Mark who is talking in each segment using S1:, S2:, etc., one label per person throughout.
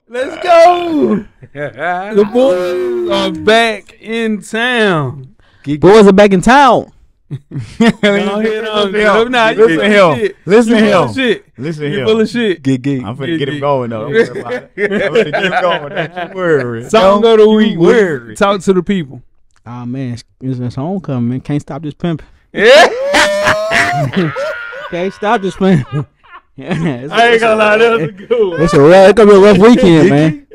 S1: Let's go. The boys are back in town.
S2: Boys are back in town.
S1: Listen to him.
S3: Listen
S1: Full of shit.
S3: I'm finna get him going though. Don't worry about it. I'm finna get him going. Don't you worry.
S1: Song of the week. Talk to the people.
S2: Oh man, it's homecoming, man. Can't stop this pimping.
S1: Yeah.
S2: Can't stop this pimping.
S1: I ain't gonna lie, that was a good one.
S2: It's gonna be a rough weekend, man.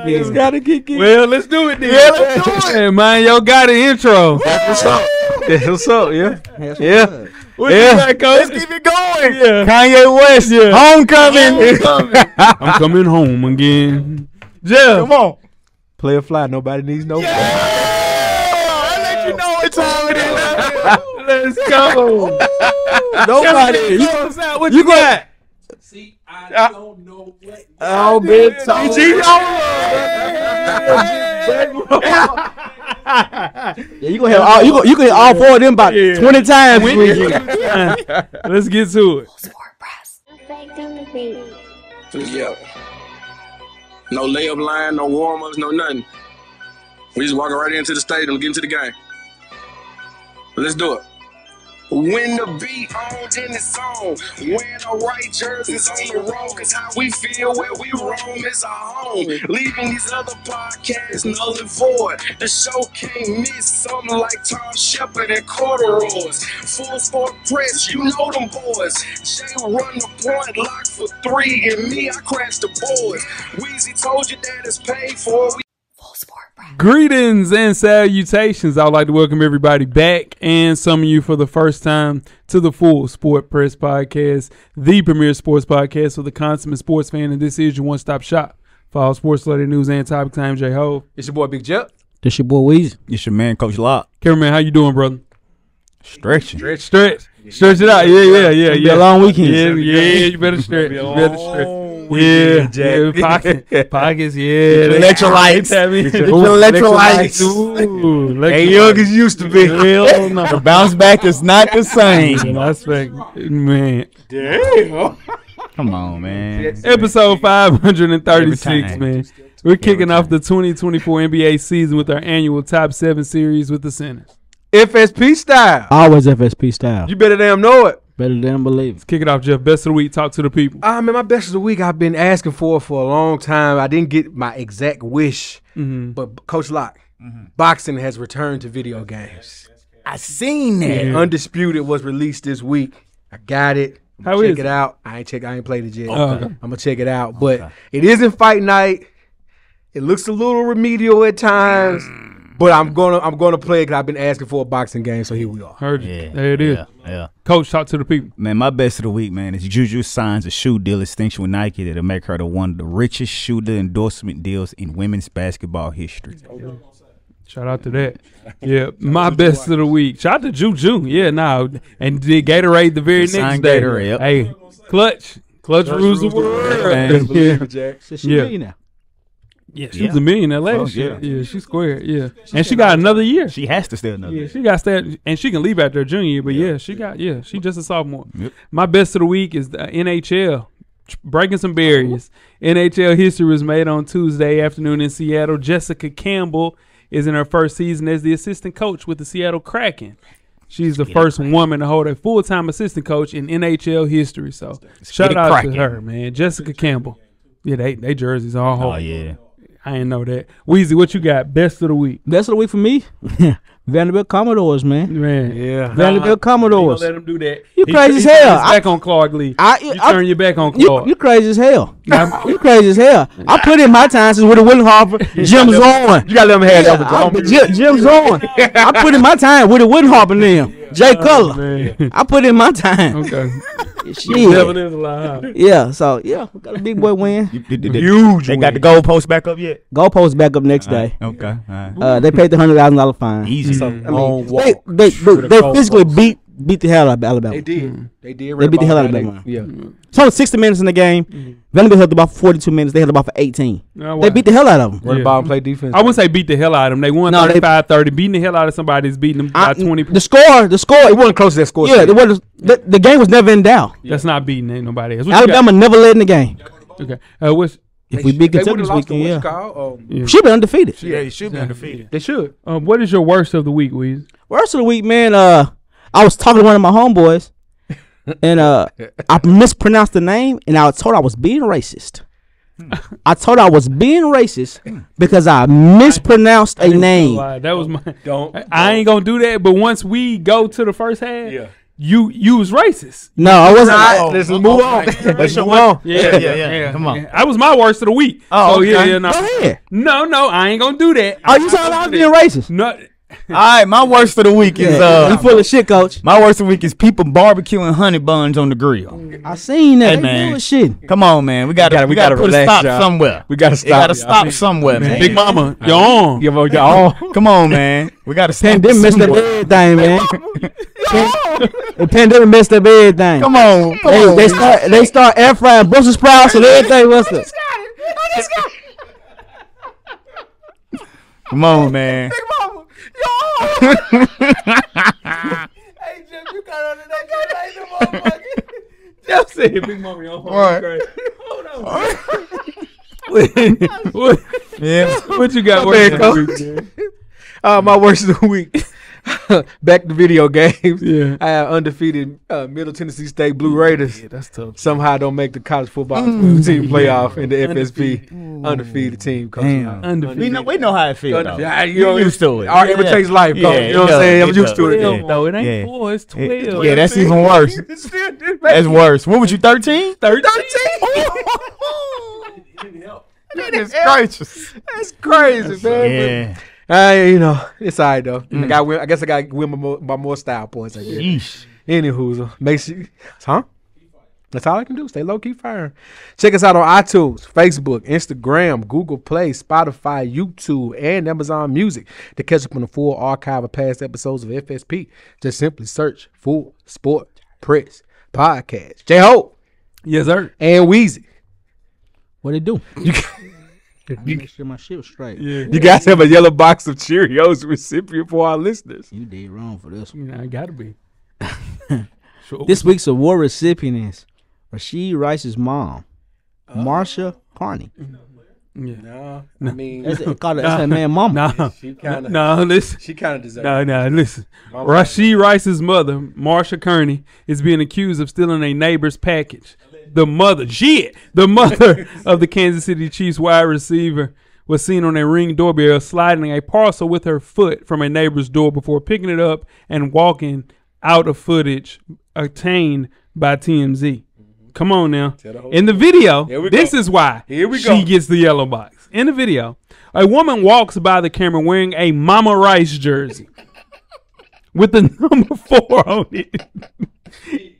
S1: Just gotta kick it. Well, let's do it then. Yeah, let's do it. Hey, man, yo got an intro.
S3: That's what's up.
S1: That's what's up, yeah.
S3: Yeah.
S1: What you got, Coach?
S3: Let's keep it going.
S1: Yeah.
S3: Kanye West, homecoming.
S1: I'm coming home again. Jeff.
S3: Come on.
S4: Play a fly. Nobody needs no.
S3: Yeah. I let you know what time it is.
S1: Let's go.
S3: Nobody.
S1: What you got?
S5: See, I don't know what.
S3: I'll be told.
S2: Yeah, you gonna have all you gonna hit all four of them about 20 times.
S1: Let's get to it.
S6: Yeah. No layup line, no warm-ups, no nothing. We just walking right into the stadium, get into the game. Let's do it. When the beat on, then it's on. Wearing the right jerseys on the road, cause how we feel where we roam is our home. Leaving these other podcasts null and void. The show can't miss something like Tom Shepard and corduroys. Full sport press, you know them boys. Jay run the point, lock for three, and me, I crash the boards. Weezy told you that it's paid for.
S1: Greetings and salutations. I would like to welcome everybody back and some of you for the first time to the Full Sport Press Podcast, the premier sports podcast for the consummate sports fan. And this is your one-stop shop for all sports-related news and topics. I'm J Ho.
S4: It's your boy Big Chet.
S2: This your boy Weezy.
S3: It's your man, Coach Lock.
S1: Cameraman, how you doing, brother?
S3: Stretching.
S1: Stretch it out. Yeah.
S2: Be a long weekend.
S1: Yeah, you better stretch. Pockets, yeah.
S3: Electrolytes. Electrolytes.
S1: Ooh,
S3: Ain't young as used to be. The bounce back is not the same.
S1: Man.
S3: Damn. Come on, man.
S1: Episode 536, man. We're kicking off the 2024 NBA season with our annual Top 7 series with the Centers.
S4: FSP style.
S2: Always FSP style.
S4: You better damn know it.
S2: Better than believe.
S1: Let's kick it off, Jeff. Best of the week. Talk to the people.
S4: Man, my best of the week I've been asking for a long time. I didn't get my exact wish, but Coach Lock, boxing has returned to video games.
S3: I seen that.
S4: Yeah. Undisputed was released this week. I got it.
S1: How is
S4: check it out. I ain't played it yet.
S1: Okay.
S4: I'm gonna check it out. But it isn't fight night. It looks a little remedial at times. But I'm gonna play it because I've been asking for a boxing game, so here we are.
S1: Heard you.
S3: Yeah,
S1: There it is.
S3: Yeah.
S1: Coach, talk to the people.
S3: Man, my best of the week, man, is Juju signs a shoe deal extension with Nike that'll make her one of the richest shoe deal endorsement deals in women's basketball history.
S1: Shout out to that. Yeah, my best of the week. Shout out to Juju. Yeah, and did Gatorade the very next day.
S3: Gatorade, yep.
S1: Hey, clutch rules the world.
S2: Yeah.
S1: Yeah, she was a millionaire last year. Yeah, she's square. Yeah, and she got another year.
S3: She has to stay another year.
S1: She got to stay, and she can leave after her junior year. But she just a sophomore.
S3: Yep.
S1: My best of the week is the NHL. Breaking some barriers. NHL history was made on Tuesday afternoon in Seattle. Jessica Campbell is in her first season as the assistant coach with the Seattle Kraken. She's the first woman to hold a full-time assistant coach in NHL history. So shout out to her, man. Jessica Campbell. Yeah, they jerseys all home.
S3: Oh, yeah.
S1: I didn't know that. Weezy, what you got? Best of the week.
S2: Best of the week for me? Vanderbilt Commodores, man.
S4: Yeah.
S2: Vanderbilt Commodores.
S1: Don't let him do that.
S2: You crazy as hell.
S1: Back on Clark Lee. You turn your back on Clark.
S2: You crazy as hell. You crazy as hell. I put in my time since with the Willie Harper, Jim Zorn.
S4: You gotta let him have that.
S2: Jim Zorn. I put in my time with the Willie Harper and them. Jay Cutler. I put in my time.
S1: Okay.
S2: Shit.
S1: Yeah,
S2: so we got a big boy win.
S3: Huge. They got the goalpost back up yet?
S2: Goalpost back up next day.
S3: Okay. All right.
S2: They paid the $100,000 fine.
S3: Easy.
S2: So, they physically beat the hell out of Alabama.
S4: They did. They did.
S2: They beat the hell out of Alabama.
S4: Yeah.
S2: It's only 60 minutes in the game. Vanderbilt held the ball for 42 minutes. They held the ball for 18. They beat the hell out of them.
S4: Run the ball and play defense.
S1: I wouldn't say beat the hell out of them. They won 35-30. Beating the hell out of somebody is beating them by 20 points.
S2: The score.
S4: It wasn't close to that score.
S2: Yeah, the game was never in doubt.
S1: That's not beating ain't nobody else.
S2: Alabama never led in the game.
S1: Okay. What's
S2: If we beat
S4: They
S2: Kentucky
S4: would've
S2: this weekend,
S4: lost to
S2: yeah. Should be undefeated.
S3: Yeah, he should be undefeated.
S4: They should.
S1: What is your worst of the week, Weezy?
S2: Worst of the week, man. I was talking to one of my homeboys, and I mispronounced the name, and I was told I was being racist. I told I was being racist because I mispronounced a name.
S1: That was my.
S4: Don't.
S1: I ain't gonna do that. But once we go to the first half, you was racist.
S2: No, I wasn't.
S4: Let's move on. Let's move on.
S3: Yeah. Come on.
S1: That was my worst of the week.
S3: Oh,
S1: so,
S3: okay.
S1: no.
S2: Go ahead.
S1: No, I ain't gonna do that.
S2: Are you talking about being racist?
S1: No.
S3: All right, my worst of the week is
S2: You full of shit, coach.
S3: my worst of the week is people barbecuing honey buns on the grill.
S2: I seen that.
S3: Hey,
S2: They
S3: man.
S2: bullshit.
S3: Come on, man. We gotta
S4: we gotta
S3: put a
S4: relax,
S3: stop
S4: y'all.
S3: somewhere.
S4: We gotta
S3: It
S4: stop.
S3: gotta stop somewhere, man.
S1: Big Mama, you're on.
S4: Give them all.
S3: Come on, man. We gotta stop
S2: Pandemic messed up
S3: somewhere.
S2: everything, man. The pandemic messed up everything.
S3: Come on. Come
S2: Hey,
S3: on.
S2: they start air frying Brussels sprouts and everything. What's up?
S3: Come on, man.
S5: Hey, Jim, you got on that like the motherfucker.
S1: Jeff said Big Mama, you're on.
S3: Right.
S1: Hold on.
S3: Yeah.
S1: What you got?
S4: Man,
S1: Coach?
S4: My worst of the week. Back to video games.
S1: Yeah.
S4: I have undefeated Middle Tennessee State Blue Raiders.
S1: Yeah, that's tough.
S4: Somehow don't make the college football team playoff in the FSP. Undefeated team. Coach.
S3: Damn.
S1: Undefeated.
S3: We know how it feels. though.
S4: Yeah,
S3: You used to it.
S4: All it takes life, Coach.
S3: Yeah,
S4: You know what I'm saying? I'm used to it.
S1: 12, though. It ain't
S3: Yeah.
S1: 4, it's 12.
S3: Yeah, that's even worse. That's worse. What was you, 13?
S1: 13.
S3: Goodness gracious.
S4: That's crazy, man.
S3: Yeah.
S4: It's all right, though. I guess I got to win by more style points, I guess.
S3: Yeesh.
S4: Anywho, make sure, That's all I can do. Stay low key firing. Check us out on iTunes, Facebook, Instagram, Google Play, Spotify, YouTube, and Amazon Music. To catch up on the full archive of past episodes of FSP, just simply search Full Sport Press Podcast. J-Ho
S1: Yes, sir.
S4: and Weezy.
S2: What it do?
S4: You,
S2: Make sure my shit was straight.
S1: Yeah.
S4: you guys have a yellow box of Cheerios recipient for our listeners.
S2: You did wrong for this one.
S1: You know, I gotta be. Sure.
S2: This week's award recipient is Rashee Rice's mom, Marsha Kearney.
S4: No, I mean,
S2: That's her man mama.
S1: Nah,
S4: she kind of
S1: listen.
S4: she kind of deserves
S1: No, listen. Rashee Rice's mother, Marsha Kearney, is being accused of stealing a neighbor's package. The mother of the Kansas City Chiefs wide receiver was seen on a Ring doorbell sliding a parcel with her foot from a neighbor's door before picking it up and walking out of footage obtained by TMZ. Come on now. In the video, this is why she gets the yellow box. In the video, a woman walks by the camera wearing a Mama Rice jersey with the number 4 on it.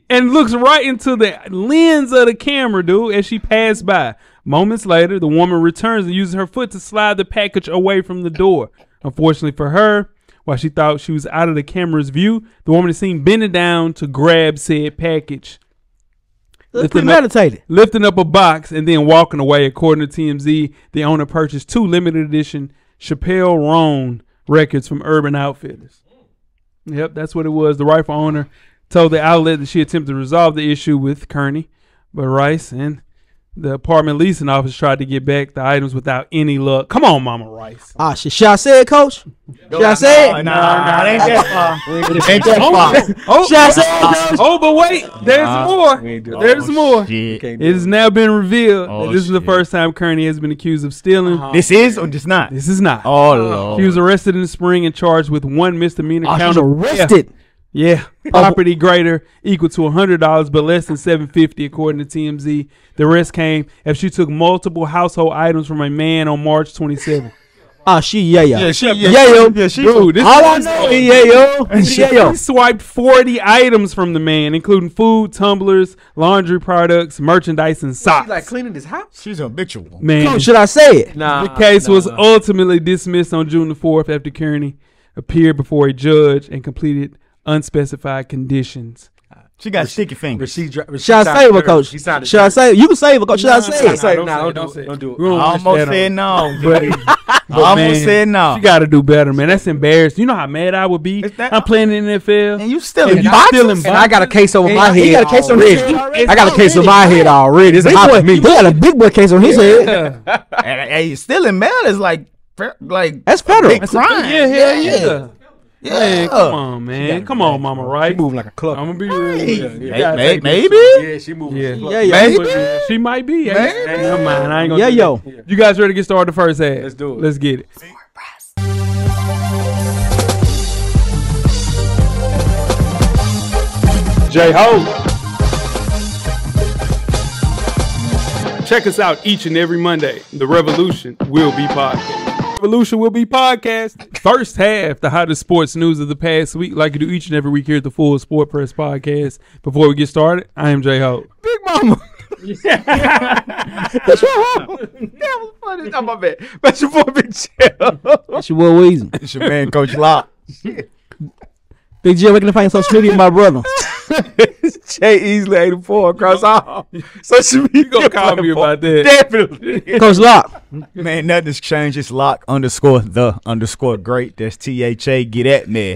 S1: And looks right into the lens of the camera, dude, as she passed by. Moments later, the woman returns and uses her foot to slide the package away from the door. Unfortunately for her, while she thought she was out of the camera's view, the woman is seen bending down to grab said package. Lifting up a box and then walking away. According to TMZ, the owner purchased 2 limited edition Chappelle Roan records from Urban Outfitters. Yep, that's what it was. The rifle owner told the outlet that she attempted to resolve the issue with Kearney, but Rice and the apartment leasing office tried to get back the items without any luck. Come on, Mama Rice.
S2: Should I say it, Coach? Should I say it?
S3: No, it ain't that far. Ain't that far.
S2: Should I say it, Coach?
S1: Oh, but wait, there's more. There's more.
S3: Shit.
S1: It has now been revealed that this is the
S3: shit.
S1: first time Kearney has been accused of stealing.
S3: This is or just not?
S1: This is not.
S3: Oh, Lord.
S1: She was arrested in the spring and charged with 1 misdemeanor count.
S2: She was
S1: of-
S2: arrested.
S1: Yeah, property greater equal to $100, but less than $750, according to TMZ. The rest came after she took multiple household items from a man on March 27th.
S3: Yeah, she.
S1: Dude, this
S2: All I know is
S1: she swiped 40 items from the man, including food, tumblers, laundry products, merchandise, and socks.
S4: She's like cleaning his house.
S3: She's habitual.
S1: Man,
S2: Coach, should I say it?
S1: the case was ultimately dismissed on June the 4th after Kearney appeared before a judge and completed unspecified conditions
S3: She got sticky fingers.
S4: Rashee
S2: Should I save her, coach?
S4: He sounded
S2: Should I save? You can save her, coach. Should I save?
S4: Don't do it.
S1: We don't
S3: I
S1: wish
S3: almost
S1: that
S3: said
S1: on-
S3: no.
S1: But,
S3: Almost
S1: man,
S3: said no.
S1: She got to do better, man. That's embarrassing. You know how mad I would be.
S3: Is that-
S1: I'm playing in the NFL.
S3: And you still
S1: And
S3: in
S1: you
S3: boxes?
S1: still in
S4: And I got a case over my
S2: He
S4: head
S2: got a case on his
S4: already.
S2: head.
S4: I got a case on my head already. It's
S2: Big
S4: hot
S2: boy,
S4: for me.
S2: he got a big boy case on his head.
S3: And hey, stealing mail is like
S2: That's federal.
S3: big crime.
S1: Yeah, hell yeah.
S3: Yeah.
S1: Man, come on, man. Come on, mama, right?
S4: She moving like a club.
S1: I'm going to be real.
S3: Maybe.
S4: Yeah, she moving.
S1: Yeah.
S2: Yeah,
S1: She might be.
S3: Maybe.
S1: Never mind. I ain't gonna
S2: Yeah,
S1: do
S2: yo.
S1: that. You guys ready to get started the first half?
S4: Let's do it.
S1: Let's get it. J-Ho. Check us out each and every Monday. The Revolution will be podcast. Revolution will be podcast. First half, the hottest sports news of the past week, like you do each and every week here at the Full Sport Press Podcast. Before we get started, I am J-Ho.
S4: Big mama. That's your home. That was funny. Oh, my bad. That's your boy, Big Chill.
S2: That's your boy Weezy.
S3: It's your man, Coach Locke.
S2: Big Jill, where can I find social media, my brother?
S4: Jay Easley 84 across all social media.
S1: You gonna call me about that?
S4: Definitely.
S2: Coach Locke.
S3: Man, nothing's changed. It's Lock_the_great. That's THA. Get at me.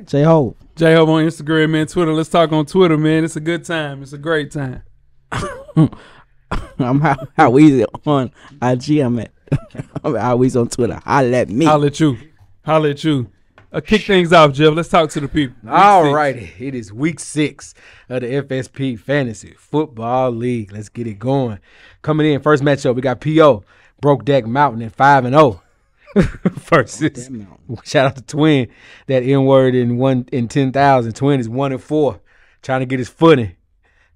S2: J-Ho.
S1: J-Ho on Instagram, man, Twitter. Let's talk on Twitter, man. It's a good time. It's a great time.
S2: I'm how easy on IG. I'm at how easy on Twitter. Holla at me.
S1: Holla at you. Holla at you. Kick things off, Jeff. Let's talk to the people.
S4: All righty. It is week 6 of the FSP Fantasy Football League. Let's get it going. Coming in, first matchup, we got P.O. Brokeback Mountain at 5-0. Versus, shout out to Twin, that N-word in 10,000. Twin is 1-4, trying to get his footing.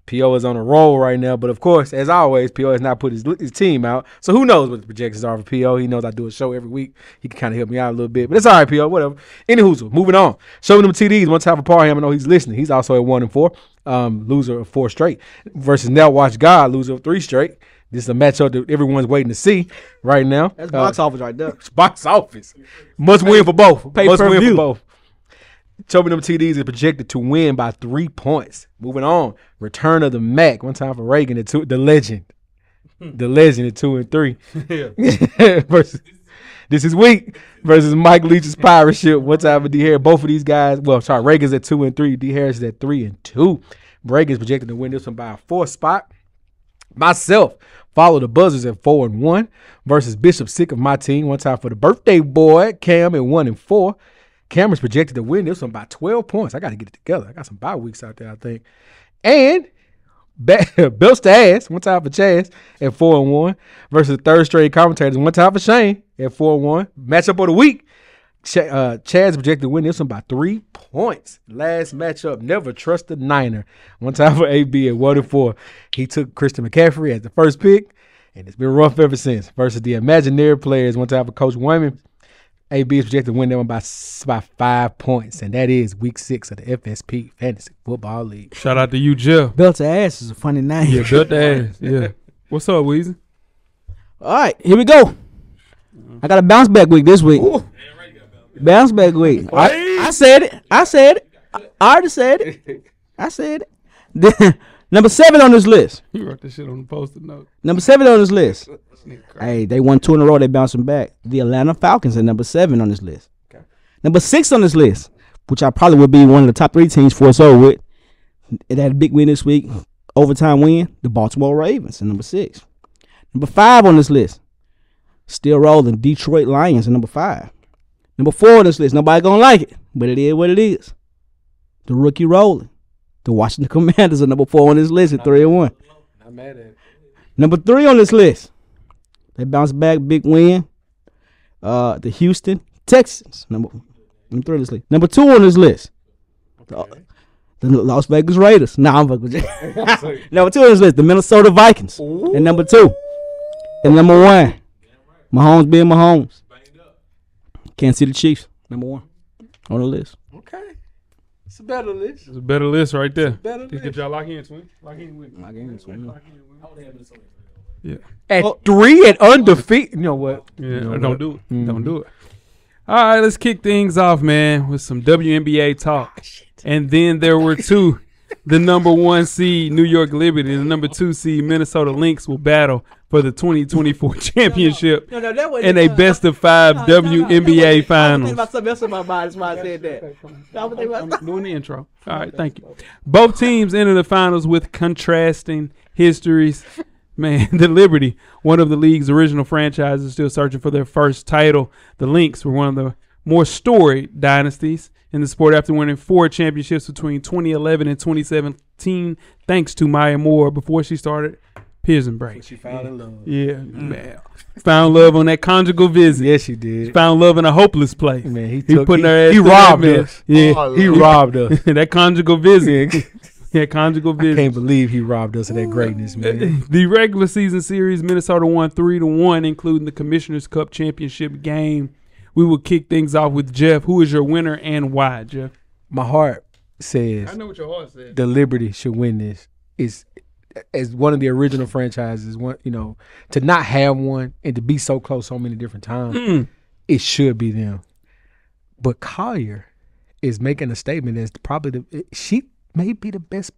S4: P.O. is on a roll right now, but of course, as always, P.O. has not put his team out. So who knows what the projections are for P.O. He knows I do a show every week. He can kind of help me out a little bit, but it's all right, P.O. Whatever. Anywho, moving on. Showing them TDs. One time for Parham. I know he's listening. He's also at 1-4, loser of 4 straight. Versus Now Watch God, loser of 3 straight. This is a matchup that everyone's waiting to see right now.
S2: That's box office right there.
S4: Box office. Must win for both.
S2: Pay
S4: Must
S2: per
S4: win
S2: view.
S4: for both. Chubby them TDs is projected to win by 3 points. Moving on. Return of the Mac. One time for Reagan at 2. The legend. The legend at 2 and 3. Versus this is week versus Mike Leach's pirate ship. One time for D Harris. Both of these guys. Well, sorry, Reagan's at 2 and 3. D Harris is at 3 and 2. Reagan's projected to win this one by a 4 spot. Myself follow the Buzzers at 4 and 1 versus Bishop Sick of my team. One time for the birthday boy Cam at 1 and 4. Cameron's projected to win this one by 12 points. I got to get it together. I got some bye weeks out there, I think. And Bills to ass. One time for Chaz at 4 and 1 versus the third straight commentators. One time for Shane at 4 and 1. Matchup of the week. Chad's projected to win this one by 3 points. Last matchup, never trust a Niner. One time for AB at 1 and 4. He took Christian McCaffrey as the first pick, and it's been rough ever since. Versus the imaginary players, one time for Coach Wyman. AB is projected to win that one by 5 points, and that is week 6 of the FSP Fantasy Football League.
S1: Shout out to you, Jeff.
S2: Belt to ass is a funny name.
S1: Yeah, built the ass. Yeah. What's up, Weezy?
S2: All right, here we go. I got a bounce back week this week. Bounce back week. I said it. I already said it. I said it. Number 7 on this list.
S1: You wrote this shit on the post-it note.
S2: Number 7 on this list. Hey, they won 2 in a row. They bouncing back. The Atlanta Falcons at number 7 on this list. Okay. Number 6 on this list, which I probably would be one of the top 3 teams for us over with. It had a big win this week. Overtime win. The Baltimore Ravens at number 6. Number 5 on this list. Still rolling. Detroit Lions at number 5. Number 4 on this list. Nobody gonna like it, but it is what it is. The rookie rolling. The Washington Commanders are number 4 on this list at 3 and 1.
S4: Not mad at it.
S2: Number 3 on this list. They bounced back, big win. The Houston Texans, number 3 on this list. Number 2 on this list.
S4: Okay.
S2: The Las Vegas Raiders. Nah, I'm fucking with you. Number 2 on this list. The Minnesota Vikings. And number 2. And number 1. Mahomes being Mahomes. Kansas City Chiefs. Number 1 on the list.
S4: Okay. It's a better list.
S1: It's a better list right there.
S4: Better
S1: Get
S4: list.
S1: y'all lock in, twin. Lock in with me. Yeah.
S4: At 3 and undefeated. You know what?
S1: Yeah, don't do it. Don't do it. All right, let's kick things off, man, with some WNBA talk. And then there were 2 The number 1 seed New York Liberty and the number 2 seed Minnesota Lynx will battle for the 2024 championship in a best of 5 WNBA finals.
S2: about something else in my mind. That's why I said that.
S1: I'm doing the intro. All right, thank you. Both teams enter the finals with contrasting histories. Man, the Liberty, one of the league's original franchises, is still searching for their first title. The Lynx were one of the more storied dynasties in the sport after winning 4 championships between 2011 and 2017, thanks to Maya Moore before she started Prison Break.
S4: She found in love.
S1: Yeah, man. Found love on that conjugal visit.
S4: Yes, she did.
S1: Found love in a hopeless place.
S4: Man, he
S1: putting her ass
S4: he
S1: through
S4: robbed
S1: that
S4: us.
S1: mess. Yeah,
S5: Oh,
S4: He robbed us.
S1: that conjugal visit. Yeah, conjugal
S4: I
S1: visit.
S4: can't believe he robbed us of that greatness, man.
S1: The regular season series, Minnesota won 3-1, including the Commissioner's Cup championship game. We will kick things off with Jeff. Who is your winner and why, Jeff?
S4: My heart says
S1: know what your heart said.
S4: the Liberty should win this. Is as one of the original franchises, to not have one and to be so close so many different times, it should be them. But Collier is making a statement as probably she may be the best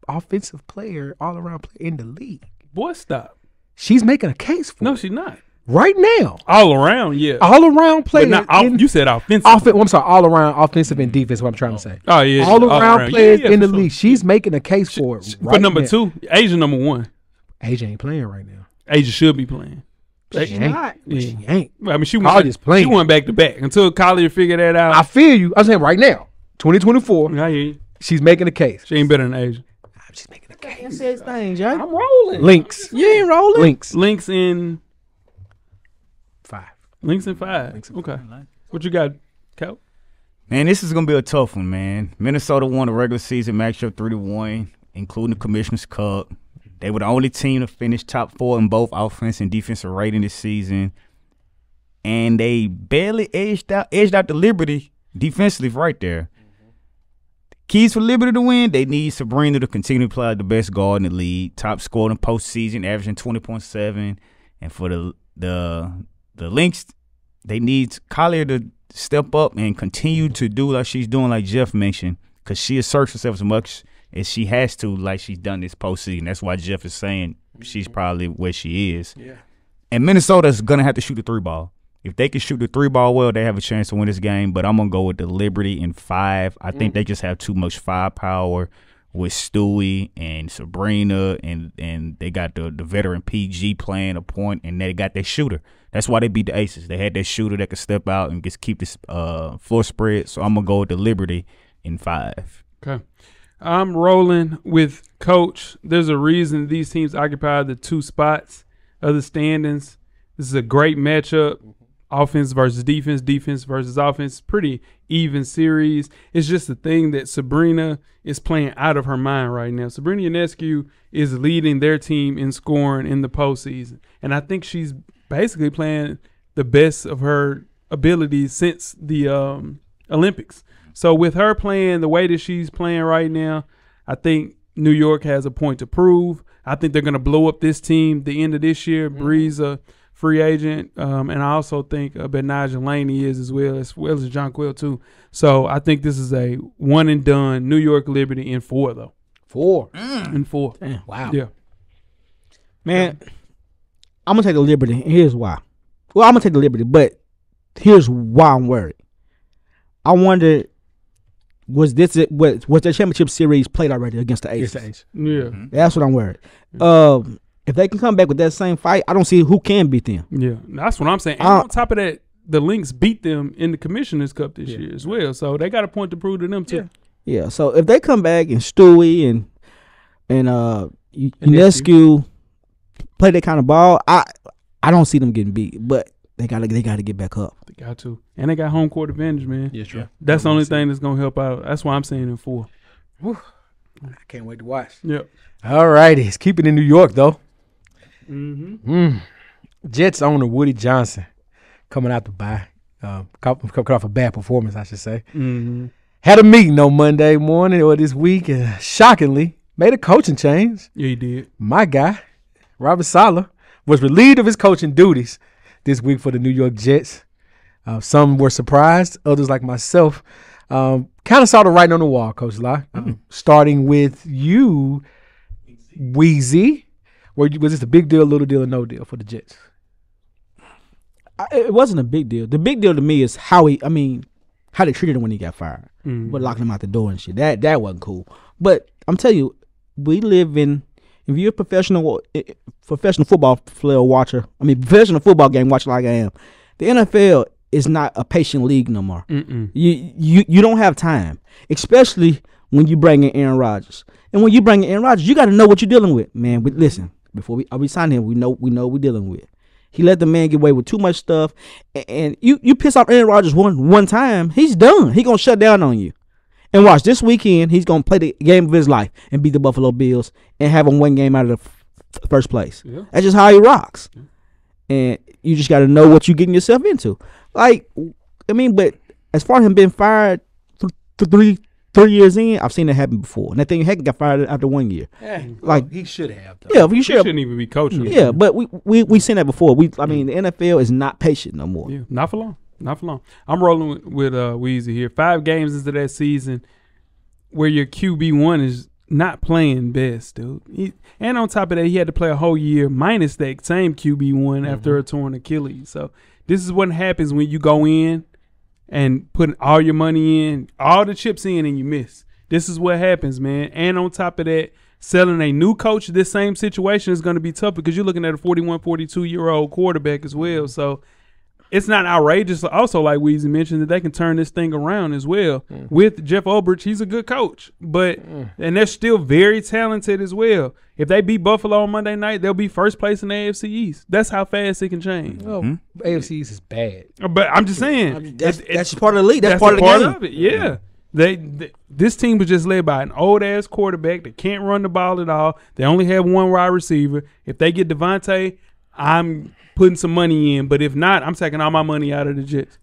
S4: offensive player, all around player in the league.
S1: Boy, stop.
S4: She's making a case for
S1: No,
S4: it
S1: she's not.
S4: right now.
S1: All around, yeah.
S4: All around player.
S1: But not you said offensive.
S4: I'm sorry, all around offensive and defense. What I'm trying to say.
S1: Oh, yeah.
S4: All around players
S1: Yeah,
S4: in the
S1: for sure.
S4: league. She's making a case for it.
S1: For number 2, Asia number 1.
S4: Asia ain't playing right now.
S1: Asia should be playing.
S4: She ain't.
S1: Yeah.
S4: She ain't.
S1: I mean, she
S4: Collier's playing.
S1: went back to back until Collier figured that out.
S4: I feel you. I'm saying right now, 2024,
S1: I hear you.
S4: she's making a case.
S1: She ain't better than Asia.
S4: She's making a case.
S2: That's his thing, Jay.
S1: I'm rolling.
S4: Lynx.
S2: You ain't rolling.
S4: Lynx.
S1: Lynx in
S4: 5.
S1: Lynx in 5. Okay. What you got, Cal?
S3: Man, this is gonna be a tough one, man. Minnesota won the regular season matchup 3-1, including the Commissioner's Cup. They were the only team to finish top 4 in both offense and defensive rating this season, and they barely edged out the Liberty defensively right there. Keys for Liberty to win: they need Sabrina to continue to play like the best guard in the league, top scorer in postseason, averaging 20.7, and for the Lynx, they need Collier to step up and continue to do like she's doing, like Jeff mentioned, because she asserts herself as much as she has to, like she's done this postseason. That's why Jeff is saying she's probably where she is.
S4: Yeah.
S3: And Minnesota's going to have to shoot the 3-ball. If they can shoot the 3-ball well, they have a chance to win this game. But I'm going to go with the Liberty in 5. I think they just have too much firepower with Stewie and Sabrina, and they got the veteran PG playing a point, and they got their shooter. That's why they beat the Aces. They had that shooter that could step out and just keep this floor spread. So I'm going to go with the Liberty in 5.
S1: Okay. I'm rolling with Coach. There's a reason these teams occupy the 2 spots of the standings. This is a great matchup. Offense versus defense, defense versus offense. Pretty even series. It's just the thing that Sabrina is playing out of her mind right now. Sabrina Ionescu is leading their team in scoring in the postseason. And I think she's basically playing the best of her abilities since the Olympics. So with her playing the way that she's playing right now, I think New York has a point to prove. I think they're going to blow up this team the end of this year. Breeze a free agent, and I also think Benaja Laney is as well as John Quill too. So I think this is a one and done New York Liberty in 4 though.
S4: 4.
S1: In 4.
S2: Damn.
S4: Wow.
S1: Yeah.
S2: Man, I'm gonna take the Liberty, and here's why. Well, I'm gonna take the Liberty, but here's why I'm worried. I wonder, was their championship series played already against the Aces?
S1: Yeah.
S2: That's what I'm worried. If they can come back with that same fight, I don't see who can beat them.
S1: Yeah. That's what I'm saying. And on top of that, the Lynx beat them in the Commissioner's Cup this year as well. So they got a point to prove to them too.
S2: Yeah. So if they come back and Stewie and Ionescu play that kind of ball, I don't see them getting beat. But they gotta get back up.
S1: They got to. And they got home court advantage, man.
S4: Yeah, true.
S1: That's the only thing that's gonna help out. That's why I'm saying in 4.
S4: I can't wait to watch.
S1: Yep.
S4: All righty. Let's keep it in New York, though.
S1: Mm-hmm.
S4: Jets owner Woody Johnson coming out to buy. Coming off a bad performance, I should say.
S1: Mm-hmm.
S4: Had a meeting on Monday morning or this week, and shockingly made a coaching change.
S1: Yeah, he did.
S4: My guy, Robert Saleh, was relieved of his coaching duties this week for the New York Jets. Some were surprised. Others, like myself, Kind of saw the writing on the wall, Coach Lai. Starting with you, Weezy. Was this a big deal, little deal, or no deal for the Jets?
S2: It wasn't a big deal. The big deal to me is how they treated him when he got fired. But locking him out the door and shit. That wasn't cool. But I'm telling you, we live in. If you're a professional football player watcher, professional football game watcher like I am, the NFL is not a patient league no more. You don't have time, especially when you bring in Aaron Rodgers. And when you bring in Aaron Rodgers, you got to know what you're dealing with, man. But listen, before we sign him, we know what we're dealing with. He let the man get away with too much stuff, and you piss off Aaron Rodgers one time, he's done. He gonna shut down on you. And watch, this weekend, he's going to play the game of his life and beat the Buffalo Bills and have him one game out of the first place. Yeah. That's just how he rocks. Yeah. And you just got to know what you're getting yourself into. But as far as him being fired for 3 years in, I've seen that happen before. And that thing Heck got fired after 1 year.
S4: He should have, though.
S2: Yeah,
S1: he shouldn't even be coaching.
S2: Yeah, but we seen that before. The NFL is not patient no more.
S1: Yeah, not for long. Not for long. I'm rolling with Weezy here. 5 games into that season where your QB1 is not playing best, dude. And on top of that, he had to play a whole year minus that same QB1 after a torn Achilles. So this is what happens when you go in and put all your money in, all the chips in, and you miss. This is what happens, man. And on top of that, selling a new coach this same situation is going to be tough because you're looking at a 41, 42-year-old quarterback as well. So it's not outrageous. Also, like Weezy mentioned, that they can turn this thing around as well. With Jeff Ulbrich, he's a good coach, and they're still very talented as well. If they beat Buffalo on Monday night, they'll be first place in the AFC East. That's how fast it can change.
S4: Well, AFC East is bad.
S1: But I'm just saying.
S2: That's part of the league. That's part of the game.
S1: Of it, yeah. This team was just led by an old-ass quarterback that can't run the ball at all. They only have one wide receiver. If they get Devontae, I'm putting some money in, but if not, I'm taking all my money out of the Jets.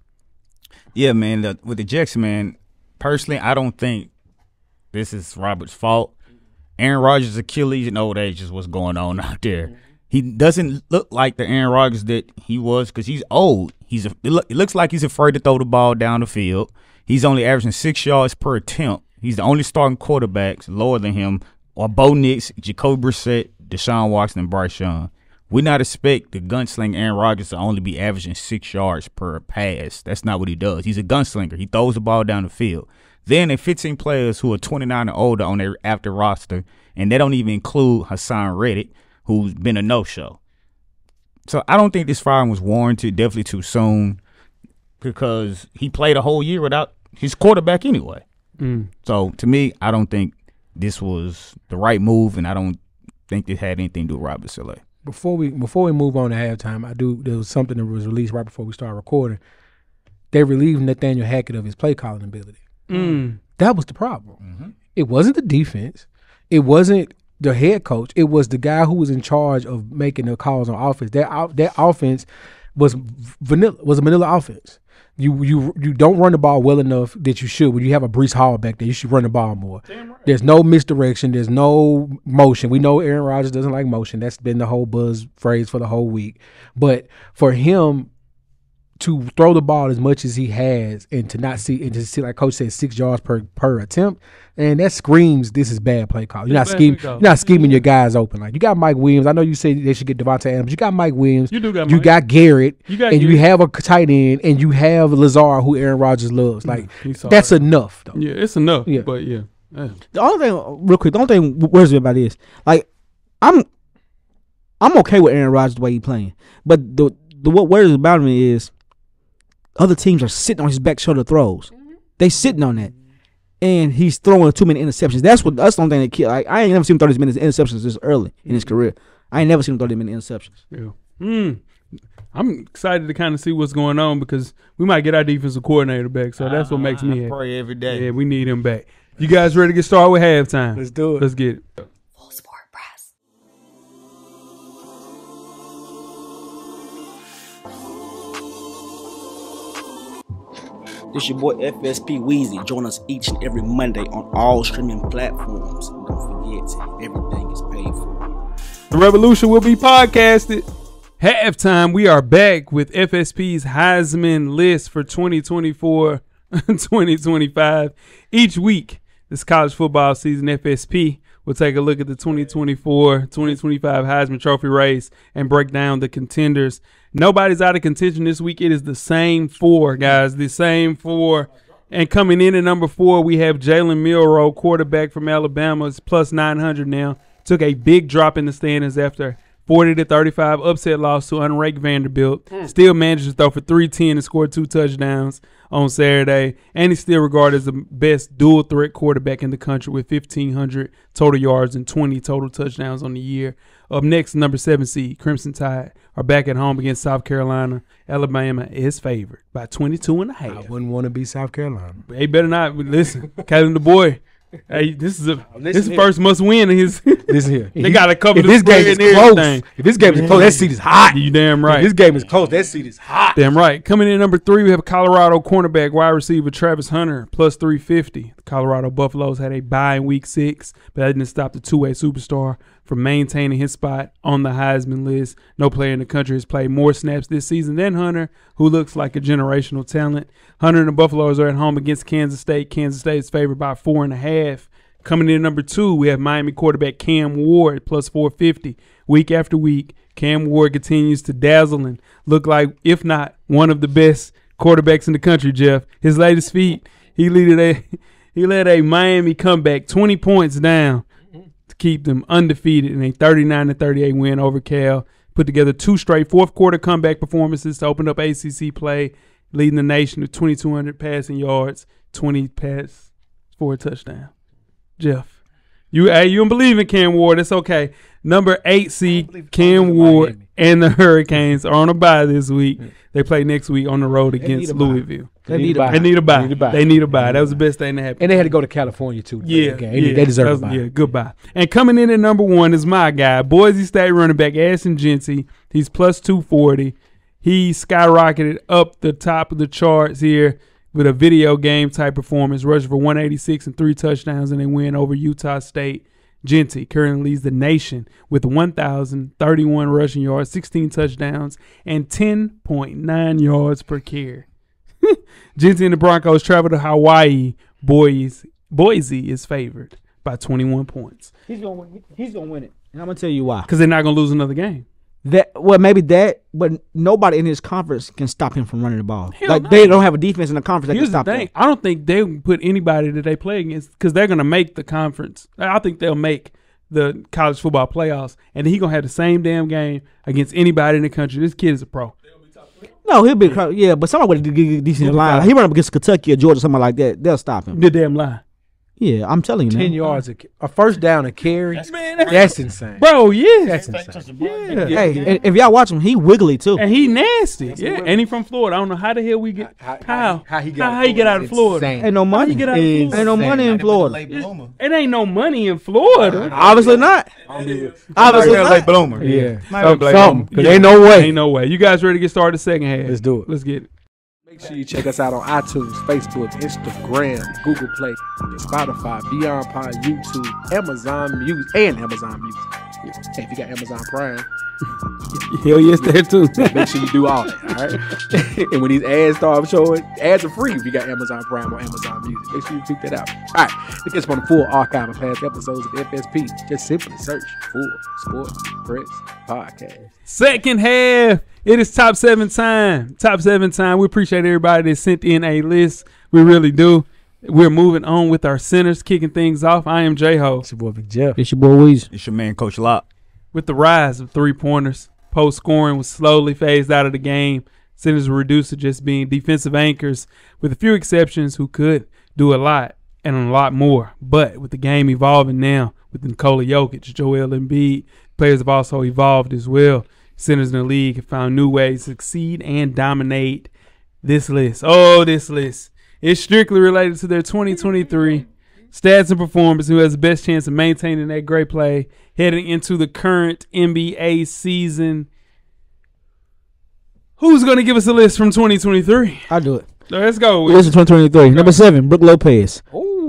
S3: Yeah, man. With the Jets, man, personally, I don't think this is Robert's fault. Aaron Rodgers' Achilles and old age is what's going on out there. He doesn't look like the Aaron Rodgers that he was because he's old. It looks like he's afraid to throw the ball down the field. He's only averaging 6 yards per attempt. He's the only starting quarterbacks lower than him are Bo Nix, Jacoby Brissett, Deshaun Watson, and Bryce Young. We not expect the gunslinger Aaron Rodgers to only be averaging 6 yards per pass. That's not what he does. He's a gunslinger. He throws the ball down the field. Then there are 15 players who are 29 or older on their after roster, and they don't even include Hassan Reddick, who's been a no-show. So I don't think this firing was warranted, definitely too soon, because he played a whole year without his quarterback anyway. So to me, I don't think this was the right move, and I don't think it had anything to do with Robert Saleh.
S4: Before we move on to halftime, there was something that was released right before we started recording. They relieved Nathaniel Hackett of his play calling ability. That was the problem. It wasn't the defense. It wasn't the head coach. It was the guy who was in charge of making the calls on offense. That offense was a vanilla offense. You don't run the ball well enough that you should. When you have a Breece Hall back there, you should run the ball more. Right. There's no misdirection. There's no motion. We know Aaron Rodgers doesn't like motion. That's been the whole buzz phrase for the whole week. But for him to throw the ball as much as he has and to see like Coach said 6 yards per attempt, and that screams this is bad play call. You're not scheming your guys open. Like you got Mike Williams. I know you say they should get Devontae Adams. You got Mike Williams. You got Garrett. You have a tight end, and you have Lazard, who Aaron Rodgers loves. Like that's enough, though.
S1: Yeah, it's enough. Yeah. But yeah.
S2: The only thing, real quick, the only thing worries me about this, like I'm okay with Aaron Rodgers the way he's playing, but what worries about me is other teams are sitting on his back shoulder throws. They sitting on that. And he's throwing too many interceptions. That's the only thing that kills. Like, I ain't never seen him throw this many interceptions this early in his career. I ain't never seen him throw this many interceptions.
S1: Yeah. I'm excited to kind of see what's going on because we might get our defensive coordinator back. So that's what makes me happy.
S3: Pray every day.
S1: Yeah, we need him back. You guys ready to get started with halftime?
S4: Let's do it.
S1: Let's get it.
S2: This your boy FSP Weezy. Join us each and every Monday on all streaming platforms. And don't forget, everything is paid for.
S1: The Revolution will be podcasted. Halftime, we are back with FSP's Heisman list for 2024. 2025. Each week, this college football season, FSP will take a look at the 2024-2025 Heisman Trophy race and break down the contenders. Nobody's out of contention this week. It is the same four, guys, the same four. And coming in at number 4, we have Jalen Milroe, quarterback from Alabama. It's plus 900 now. Took a big drop in the standings after 40-35 upset loss to unranked Vanderbilt. Still managed to throw for 310 and score 2 touchdowns on Saturday. And he's still regarded as the best dual threat quarterback in the country with 1,500 total yards and 20 total touchdowns on the year. Up next, number 7 seed, Crimson Tide, are back at home against South Carolina. Alabama is favored by 22.5.
S4: I wouldn't want to be South Carolina.
S1: They better not. Listen, Calvin the boy. Hey, this is the first must win in his.
S4: Listen here.
S1: They got to cover
S4: If
S1: the
S4: this game
S1: spread
S4: is
S1: and
S4: close,
S1: everything.
S4: if this game is close, that seat is hot.
S1: You damn right.
S4: If this game is close, that seat is hot.
S1: Damn right. Coming in at number 3, we have Colorado cornerback wide receiver Travis Hunter, plus 350. The Colorado Buffaloes had a bye in week 6, but that didn't stop the two-way superstar from maintaining his spot on the Heisman list. No player in the country has played more snaps this season than Hunter, who looks like a generational talent. Hunter and the Buffaloes are at home against Kansas State. Kansas State is favored by 4.5. Coming in at number 2, we have Miami quarterback Cam Ward, plus 450. Week after week, Cam Ward continues to dazzle and look like, if not, one of the best quarterbacks in the country, Jeff. His latest feat, he led a Miami comeback 20 points down to keep them undefeated in a 39-38 win over Cal. Put together 2 straight fourth-quarter comeback performances to open up ACC play, leading the nation to 2,200 passing yards, 20 passes for a touchdown. Jeff, you don't believe in Cam Ward. It's okay. Number 8 seed Cam Ward and the Hurricanes are on a bye this week. They play next week on the road against Louisville.
S4: They need a bye.
S1: They need a bye. That was the best thing to happen.
S4: And they had to go to California, too.
S1: Yeah,
S4: They deserve a bye.
S1: Yeah, goodbye. And coming in at number 1 is my guy, Boise State running back Ashton Jeanty. He's plus 240. He skyrocketed up the top of the charts here with a video game type performance, rushing for 186 and 3 touchdowns in a win over Utah State. Jeanty currently leads the nation with 1,031 rushing yards, 16 touchdowns, and 10.9 yards per carry. Jeanty and the Broncos travel to Hawaii. Boise is favored by 21 points.
S2: He's gonna win it, and I'm gonna tell you why.
S1: Because they're not gonna lose another game.
S2: Maybe that, but nobody in his conference can stop him from running the ball.
S1: Hell no.
S2: They don't have a defense in the conference that
S1: Here's
S2: can stop
S1: the thing.
S2: him.
S1: I don't think they can put anybody that they play against because they're gonna make the conference. I think they'll make the college football playoffs, and he gonna have the same damn game against anybody in the country. This kid is a pro.
S2: No, he'll be but somebody with a decent line. He run up against Kentucky or Georgia, something like that. They'll stop him.
S1: The damn lie.
S2: Yeah, I'm telling you,
S4: 10
S2: man.
S4: yards, a first down a carry. That's insane.
S1: Bro, yeah.
S4: That's insane.
S1: Yeah.
S2: Hey, and if y'all watch him, he wiggly too.
S1: And he nasty. Yeah. And he from Florida. I don't know how the hell we get how he get out of Florida.
S2: Ain't no money.
S1: Get out of Florida?
S2: Ain't no money in Florida.
S1: It ain't no money in Florida.
S2: Obviously not. Obviously not.
S3: Bloomer.
S4: Yeah.
S3: Something.
S4: Because ain't no way.
S1: Ain't no way. You guys ready to get started the second half?
S4: Let's do it.
S1: Let's get it.
S4: Make sure you check us out on iTunes, Facebook, Instagram, Google Play, Spotify, Beyond Pod, YouTube, Amazon Music, and Amazon Music. Hey, if you got Amazon Prime,
S1: Hell yes, there too.
S4: make sure you do all that, all right? And when these ads start showing, ads are free if you got Amazon Prime or Amazon Music. Make sure you pick that out. All right, to catch up on the full archive of past episodes of FSP, just simply search for Sports Press Podcast.
S1: Second half. It is top 7 time. Top 7 time. We appreciate everybody that sent in a list. We really do. We're moving on with our centers, kicking things off. I am J-Ho.
S4: It's your boy Big Jeff.
S2: It's your boy Weezy.
S3: It's your man, Coach Locke.
S1: With the rise of three-pointers, post scoring was slowly phased out of the game. Centers were reduced to just being defensive anchors, with a few exceptions who could do a lot and a lot more. But with the game evolving now, with Nikola Jokic, Joel Embiid, players have also evolved as well. Centers in the league have found new ways to succeed and dominate this list. Oh, this list. It's strictly related to their 2023 stats and performance, who has the best chance of maintaining that great play heading into the current NBA season. Who's going to give us a list from 2023?
S2: I'll do it.
S1: Let's go.
S2: List of 2023. Number 7, Brook Lopez.
S4: Ooh.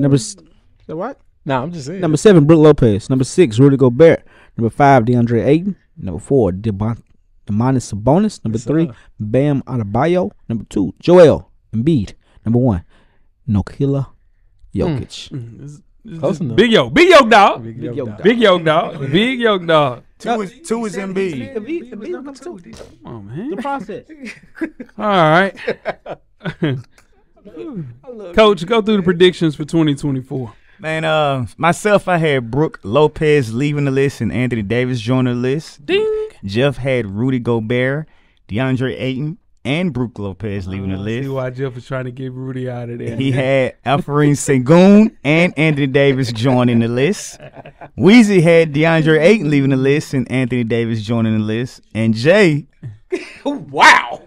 S2: What?
S4: Nah, I'm just saying.
S2: Number 7, Brook Lopez. Number 6, Rudy Gobert. Number 5, Deandre Ayton. Number 4, Domantas Sabonis. Number 3, Bam Adebayo. Number 2, Joel Embiid. Number 1, Nikola Jokic.
S4: Close enough.
S1: Big Yoke dog.
S4: Big Yoke dog.
S1: Big Yoke dog. Big Yoke dog.
S3: Two is Embiid.
S1: Come on, man.
S2: The process.
S1: All right. Coach, go through the predictions for 2024.
S3: Man, myself, I had Brooke Lopez leaving the list and Anthony Davis joining the list.
S1: Ding.
S3: Jeff had Rudy Gobert, DeAndre Ayton, and Brooke Lopez leaving the
S1: See
S3: list.
S1: why Jeff was trying to get Rudy out of there.
S3: He had Alperen Şengün and Anthony Davis joining the list. Weezy had DeAndre Ayton leaving the list and Anthony Davis joining the list. And Jay,
S4: Wow.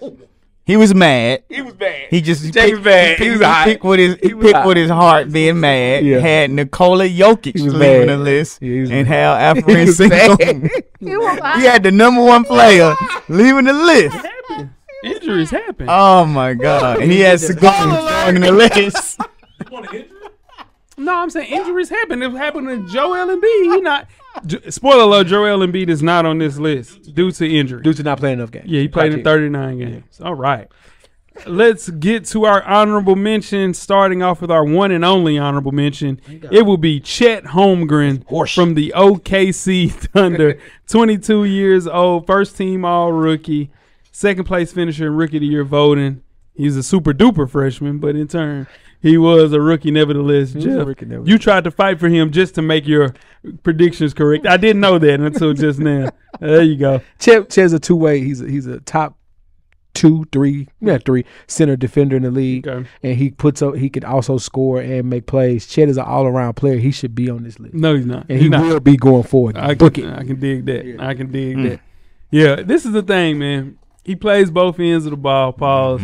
S3: he was mad.
S4: He was bad.
S3: He just
S4: Jay was bad. He was hot.
S3: picked with his heart being mad.
S4: Yeah.
S3: Had Nikola Jokic
S4: was
S3: leaving
S4: mad.
S3: the list
S4: Yeah, he was
S3: and
S4: mad.
S3: had Alperen Şengün. He had the number one player leaving the list.
S1: Injuries happen.
S3: Oh my God! And he had Şengün joining the list.
S1: No, I'm saying injuries happen. It happened to Joel Embiid. He not. Spoiler alert: Joel Embiid is not on this list due to injury.
S4: Due to not playing enough games.
S1: Yeah, he played in 39 games. All right. Let's get to our honorable mention, starting off with our one and only honorable mention. It will be Chet Holmgren from the OKC Thunder, 22 years old, first team all-rookie, second place finisher in Rookie of the Year voting. He's a super-duper freshman, but in turn, he was a rookie nevertheless. Jeff, you tried to fight for him just to make your predictions correct. I didn't know that until just now. There you go.
S4: Chet's a two-way. He's a top three center defender in the league,
S1: Okay.
S4: and he could also score and make plays. Chet is an all-around player. He should be on this list,
S1: No, he's not.
S4: and he will be going forward.
S1: I
S4: Book
S1: can,
S4: it.
S1: I can dig that.
S4: Yeah.
S1: I can dig that. Yeah, this is the thing, man. He plays both ends of the ball, pause.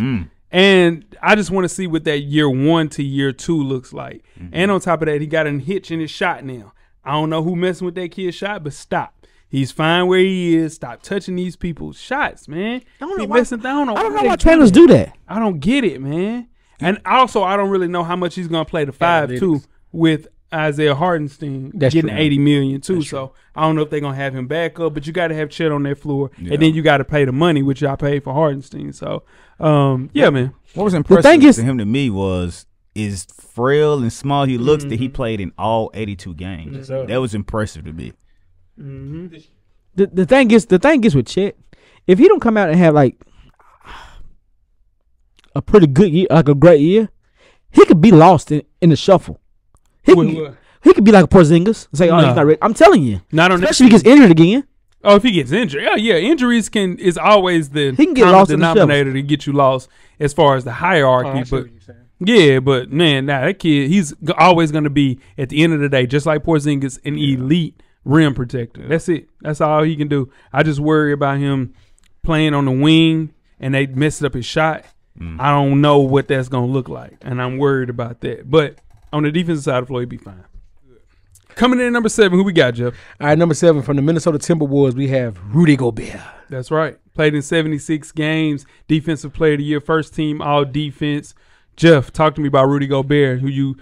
S1: And I just want to see what that year 1 to year 2 looks like. And on top of that, he got a hitch in his shot now. I don't know who messing with that kid's shot, but stop. He's fine where he is. Stop touching these people's shots, man.
S2: I don't know
S1: He
S2: why-
S1: messing down on.
S2: I don't know why trainers do that.
S1: I don't get it, man. And also, I don't really know how much he's gonna play the 5-2 with Isaiah Hartenstein
S4: That's
S1: getting
S4: true.
S1: $80 million too. So I don't know if they're gonna have him back up, but you got to have Chet on that floor, and then you got to pay the money, which I paid for Hartenstein. So, yeah, man.
S3: What was impressive
S2: thing is-
S3: to him to me was is frail and small he looks that he played in all 82 games. That was impressive to me.
S2: The thing is with Chet, if he don't come out and have like a pretty good year, like a great year, he could be lost in the shuffle. He could be like a Porzingis and say, "Oh,
S1: No.
S2: he's not ready." I'm telling you,
S1: Not on that.
S2: especially if he gets injured again.
S1: Oh, if he gets injured, yeah. Injuries is always the
S2: He can get
S1: common
S2: lost in the shuffle.
S1: denominator to get you lost as far as the hierarchy. But yeah, but man, that kid, he's always going to be at the end of the day, just like Porzingis, an elite rim protector. That's it. That's all he can do. I just worry about him playing on the wing and they messed up his shot. I don't know what that's going to look like, and I'm worried about that. But on the defensive side of the floor, he'd be fine. Coming in at number 7, who we got, Jeff?
S4: All right, number 7 from the Minnesota Timberwolves, we have Rudy Gobert.
S1: That's right. Played in 76 games. Defensive player of the year. First team all defense. Jeff, talk to me about Rudy Gobert, who you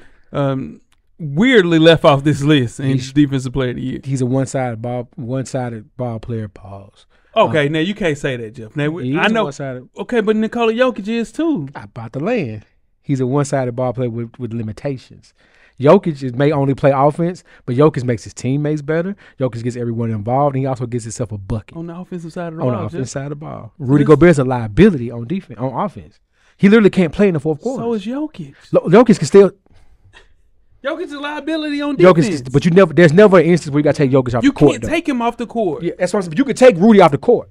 S1: weirdly left off this list. And he's defensive player of the year.
S4: He's a one-sided ball player. Pause.
S1: Okay, now you can't say that, Jeff. Now
S4: He is
S1: I know.
S4: one-sided.
S1: Okay, but Nikola Jokic is too.
S4: About the land. He's a one-sided ball player with limitations. Jokic may only play offense, but Jokic makes his teammates better. Jokic gets everyone involved, and he also gets himself a bucket
S1: On the offensive side of the
S4: on
S1: ball.
S4: the offensive
S1: Jeff.
S4: side of the ball. Rudy Gobert's a liability on defense, on offense. He literally can't play in the fourth quarter.
S1: So is Jokic.
S4: Jokic can still
S1: Jokic is a liability on defense.
S4: Jokic, but there's never an instance where you got to take Jokic off
S1: you
S4: the court.
S1: can't
S4: though.
S1: take him off the court.
S4: Yeah, that's what I'm saying. You can take Rudy off the court.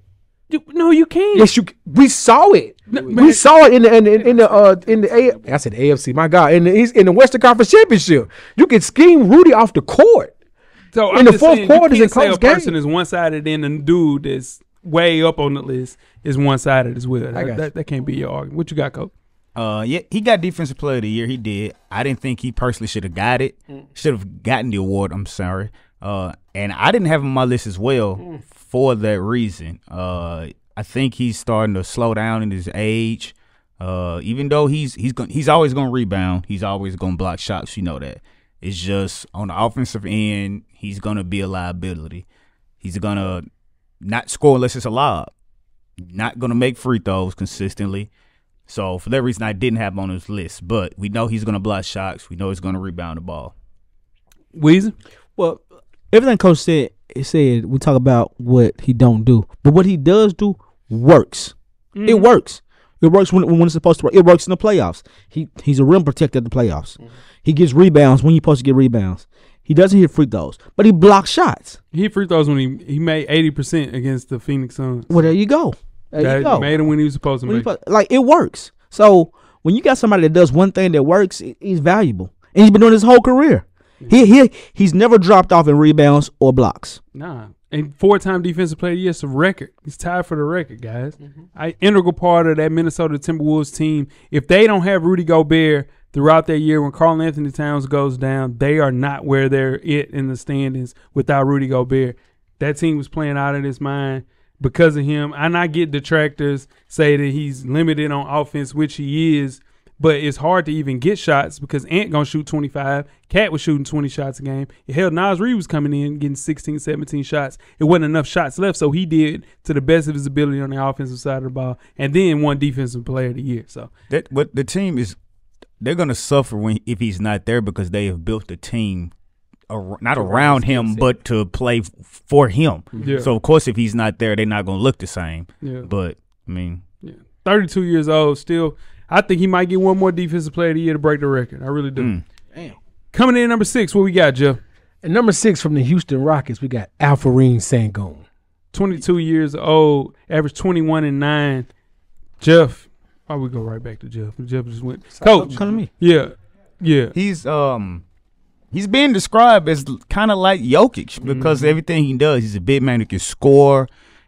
S1: No, you can't.
S4: Yes, we saw it. We saw it in the I said AFC. My God, in the Western Conference Championship, you can scheme Rudy off the court.
S1: So
S4: in
S1: I'm
S4: the
S1: just
S4: fourth
S1: saying,
S4: quarters
S1: you
S4: in
S1: can't say
S4: close
S1: a person
S4: games.
S1: is one-sided and the dude that's way up on the list is one-sided as well.
S4: I got you.
S1: That can't be your argument. What you got, Coach?
S3: Yeah, he got defensive player of the year. He did. I didn't think he personally should have got it. Should have gotten the award. I'm sorry. And I didn't have him on my list as well for that reason. I think he's starting to slow down in his age. Even though he's always gonna rebound, he's always gonna block shots. You know that. It's just on the offensive end, he's gonna be a liability. He's gonna not score unless it's a lob. Not gonna make free throws consistently. So for that reason, I didn't have him on his list. But we know he's going to block shots. We know he's going to rebound the ball.
S1: Weezy?
S2: Well, everything Coach said, we talk about what he don't do. But what he does do works.
S1: Mm-hmm.
S2: It works. It works when it's supposed to work. It works in the playoffs. He's a rim protector at the playoffs. Mm-hmm. He gets rebounds when you're supposed to get rebounds. He doesn't hit free throws, but he blocks shots.
S1: He hit free throws when he made 80% against the Phoenix Suns.
S2: Well, there you go. There you go.
S1: Made him when he was supposed to make.
S2: Like, it works. So when you got somebody that does one thing that works, he's valuable. And he's been doing his whole career. He's never dropped off in rebounds or blocks.
S1: Nah. And 4-time defensive player of the year, it's a record. He's tied for the record, guys. Integral part of that Minnesota Timberwolves team. If they don't have Rudy Gobert throughout that year, when Karl Anthony Towns goes down, they are not where they're in the standings without Rudy Gobert. That team was playing out of its mind because of him. And I get detractors say that he's limited on offense, which he is. But it's hard to even get shots because Ant going to shoot 25. Cat was shooting 20 shots a game. Hell, Nas Reed was coming in getting 16, 17 shots. It wasn't enough shots left, so he did to the best of his ability on the offensive side of the ball and then won Defensive Player of the Year. So
S3: But the team is – they're going to suffer if he's not there because they have built the team not around him but to play for him.
S1: Yeah.
S3: So, of course, if he's not there, they're not going to look the same.
S1: Yeah.
S3: But, I mean –
S1: 32 years old still – I think he might get one more Defensive Player of the Year to break the record. I really do.
S2: Damn.
S1: Coming in at number 6, what we got, Jeff?
S4: And number 6 from the Houston Rockets, we got Alperen Şengün.
S1: 22 years old, average 21 and 9. Jeff, why we go right back to Jeff? Jeff just went. Coach,
S2: Come to me.
S1: Yeah.
S3: He's being described as kind of like Jokic because everything he does, he's a big man who can score.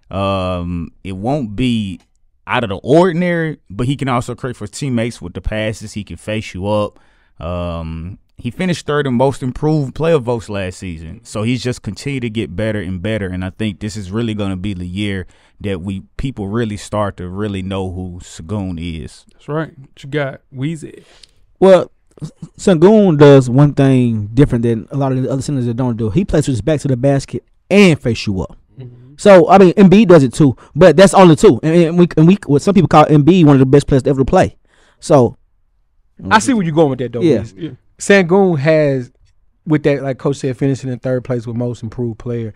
S3: It won't be out of the ordinary, but he can also create for teammates with the passes. He can face you up. He finished third in most improved player votes last season. So he's just continued to get better and better. And I think this is really going to be the year that people really start to really know who Şengün is.
S1: That's right. What you got? Weezy.
S2: Well, Şengün does one thing different than a lot of the other centers that don't do. He plays with his back to the basket and face you up. So, I mean, Embiid does it too, but that's only two. And we what some people call Embiid one of the best players to ever play. So,
S4: I see where you're going with that, though.
S2: Yeah.
S4: Şengün has, with that, like Coach said, finishing in third place with most improved player,